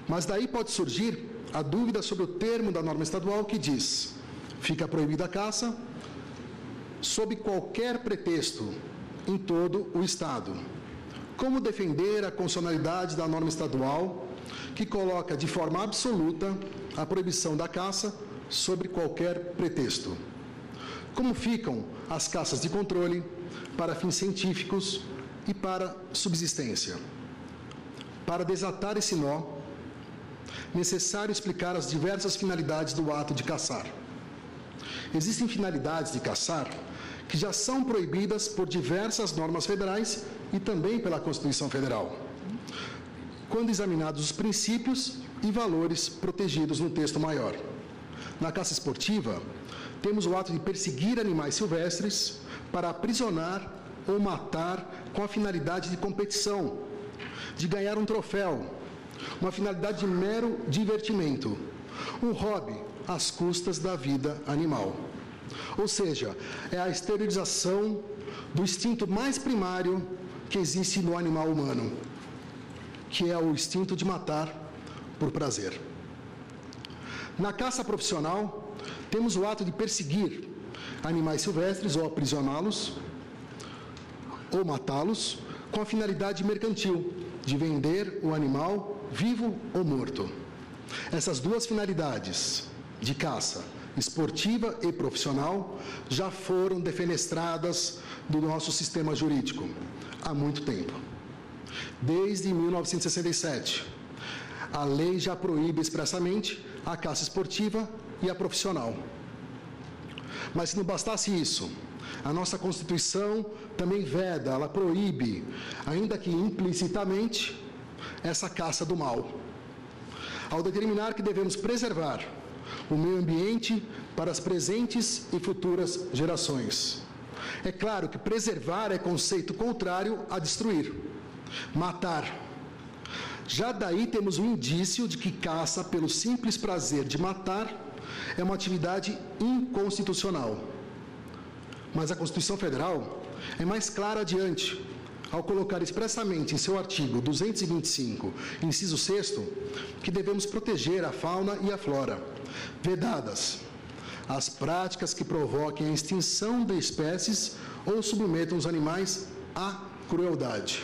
Mas daí pode surgir a dúvida sobre o termo da norma estadual que diz: fica proibida a caça sob qualquer pretexto em todo o Estado. Como defender a constitucionalidade da norma estadual que coloca de forma absoluta a proibição da caça sobre qualquer pretexto? Como ficam as caças de controle para fins científicos e para subsistência? Para desatar esse nó, necessário explicar as diversas finalidades do ato de caçar. Existem finalidades de caçar que já são proibidas por diversas normas federais e também pela Constituição Federal, quando examinados os princípios e valores protegidos no texto maior. Na caça esportiva, temos o ato de perseguir animais silvestres para aprisionar ou matar com a finalidade de competição, de ganhar um troféu, uma finalidade de mero divertimento, um hobby às custas da vida animal. Ou seja, é a exteriorização do instinto mais primário que existe no animal humano, que é o instinto de matar por prazer. Na caça profissional, temos o ato de perseguir animais silvestres ou aprisioná-los ou matá-los com a finalidade mercantil de vender o animal vivo ou morto. Essas duas finalidades de caça, esportiva e profissional, já foram defenestradas do nosso sistema jurídico há muito tempo. Desde 1967, a lei já proíbe expressamente a caça esportiva e a profissional. Mas se não bastasse isso, a nossa Constituição também veda, ela proíbe, ainda que implicitamente, essa caça do mal, ao determinar que devemos preservar o meio ambiente para as presentes e futuras gerações. É claro que preservar é conceito contrário a destruir, matar. Já daí temos um indício de que caça pelo simples prazer de matar é uma atividade inconstitucional. Mas a Constituição Federal é mais clara adiante, ao colocar expressamente em seu artigo 225, inciso 6º, que devemos proteger a fauna e a flora, vedadas as práticas que provoquem a extinção de espécies ou submetam os animais à crueldade.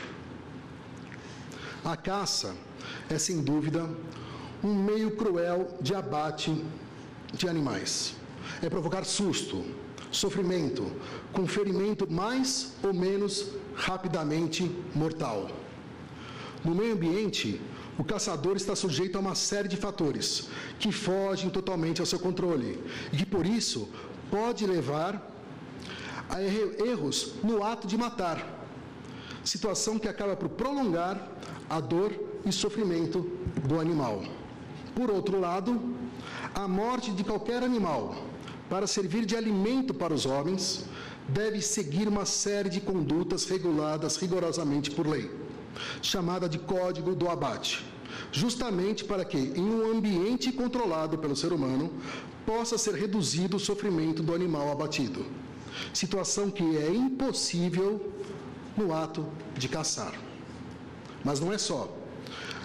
A caça é, sem dúvida, um meio cruel de abate de animais. É provocar susto, sofrimento, com ferimento mais ou menos rapidamente mortal. No meio ambiente, o caçador está sujeito a uma série de fatores que fogem totalmente ao seu controle e que, por isso, pode levar a erros no ato de matar, situação que acaba por prolongar a dor e sofrimento do animal. Por outro lado, a morte de qualquer animal para servir de alimento para os homens deve seguir uma série de condutas reguladas rigorosamente por lei, chamada de Código do Abate, justamente para que, em um ambiente controlado pelo ser humano, possa ser reduzido o sofrimento do animal abatido, situação que é impossível no ato de caçar. Mas não é só.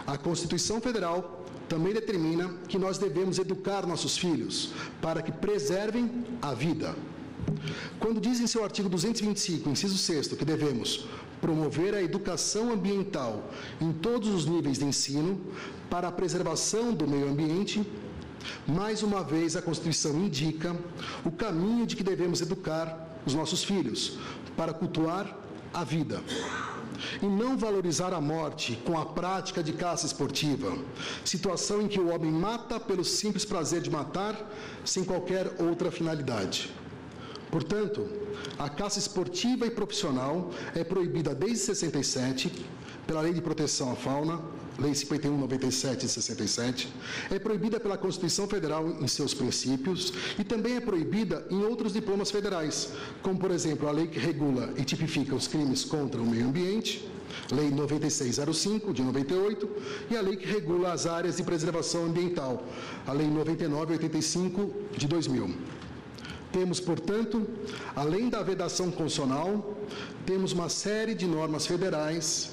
A Constituição Federal também determina que nós devemos educar nossos filhos para que preservem a vida. Quando diz em seu artigo 225, inciso 6º, que devemos promover a educação ambiental em todos os níveis de ensino para a preservação do meio ambiente, mais uma vez a Constituição indica o caminho de que devemos educar os nossos filhos para cultuar a vida e não valorizar a morte com a prática de caça esportiva, situação em que o homem mata pelo simples prazer de matar, sem qualquer outra finalidade. Portanto, a caça esportiva e profissional é proibida desde 67, pela Lei de Proteção à Fauna, Lei 51/97 de 67, é proibida pela Constituição Federal em seus princípios e também é proibida em outros diplomas federais, como, por exemplo, a lei que regula e tipifica os crimes contra o meio ambiente, Lei 9605, de 98, e a lei que regula as áreas de preservação ambiental, a Lei 9985, de 2000. Temos, portanto, além da vedação constitucional, temos uma série de normas federais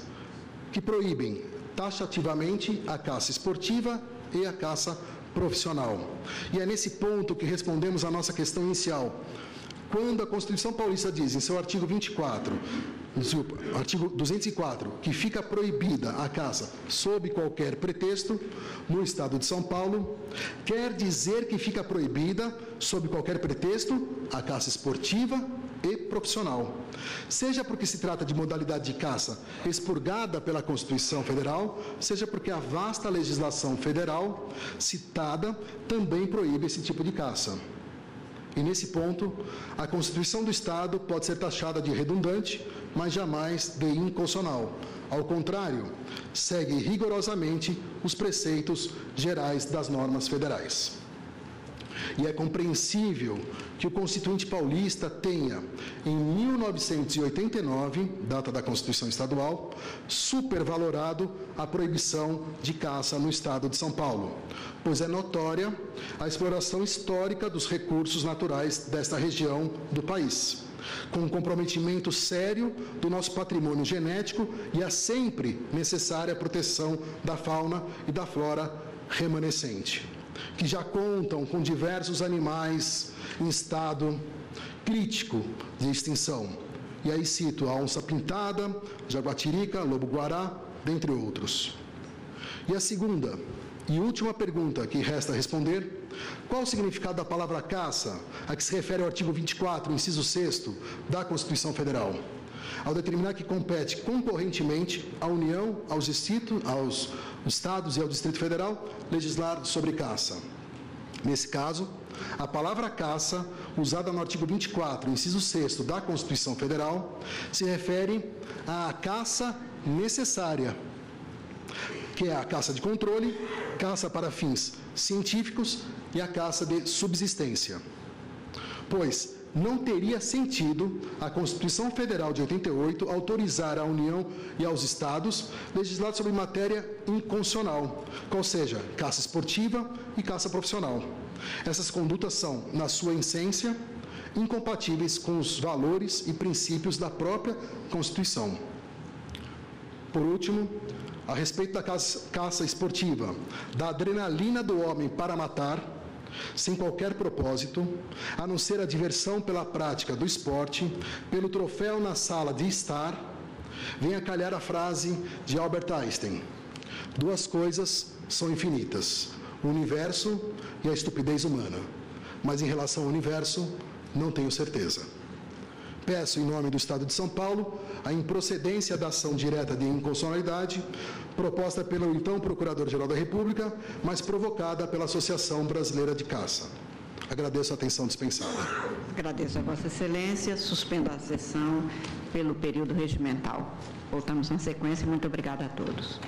que proíbem taxativamente a caça esportiva e a caça profissional. E é nesse ponto que respondemos à nossa questão inicial. Quando a Constituição Paulista diz, em seu artigo 24, artigo 204, que fica proibida a caça sob qualquer pretexto, no Estado de São Paulo, quer dizer que fica proibida, sob qualquer pretexto, a caça esportiva e profissional. Seja porque se trata de modalidade de caça expurgada pela Constituição Federal, seja porque a vasta legislação federal citada também proíbe esse tipo de caça. E, nesse ponto, a Constituição do Estado pode ser taxada de redundante, mas jamais de inconstitucional. Ao contrário, segue rigorosamente os preceitos gerais das normas federais. E é compreensível que o Constituinte paulista tenha, em 1989, data da Constituição Estadual, supervalorado a proibição de caça no Estado de São Paulo, pois é notória a exploração histórica dos recursos naturais desta região do país, com um comprometimento sério do nosso patrimônio genético e a sempre necessária proteção da fauna e da flora remanescente, que já contam com diversos animais em estado crítico de extinção. E aí cito a onça-pintada, jaguatirica, lobo-guará, dentre outros. E a segunda e última pergunta que resta responder: qual o significado da palavra caça, a que se refere ao artigo 24, inciso 6º da Constituição Federal, ao determinar que compete concorrentemente à União, aos Estados e ao Distrito Federal legislar sobre caça? Nesse caso, a palavra caça, usada no artigo 24, inciso 6º da Constituição Federal, se refere à caça necessária, que é a caça de controle, caça para fins científicos e a caça de subsistência. Pois não teria sentido a Constituição Federal de 88 autorizar a União e aos Estados legislar sobre matéria inconstitucional, qual seja, caça esportiva e caça profissional. Essas condutas são, na sua essência, incompatíveis com os valores e princípios da própria Constituição. Por último, a respeito da caça esportiva, da adrenalina do homem para matar, sem qualquer propósito, a não ser a diversão pela prática do esporte, pelo troféu na sala de estar, vem a calhar a frase de Albert Einstein: duas coisas são infinitas, o universo e a estupidez humana, mas em relação ao universo, não tenho certeza. Peço, em nome do Estado de São Paulo, a improcedência da ação direta de inconstitucionalidade proposta pelo então Procurador-Geral da República, mas provocada pela Associação Brasileira de Caça. Agradeço a atenção dispensada. Agradeço a Vossa Excelência. Suspendo a sessão pelo período regimental. Voltamos na sequência. Muito obrigada a todos.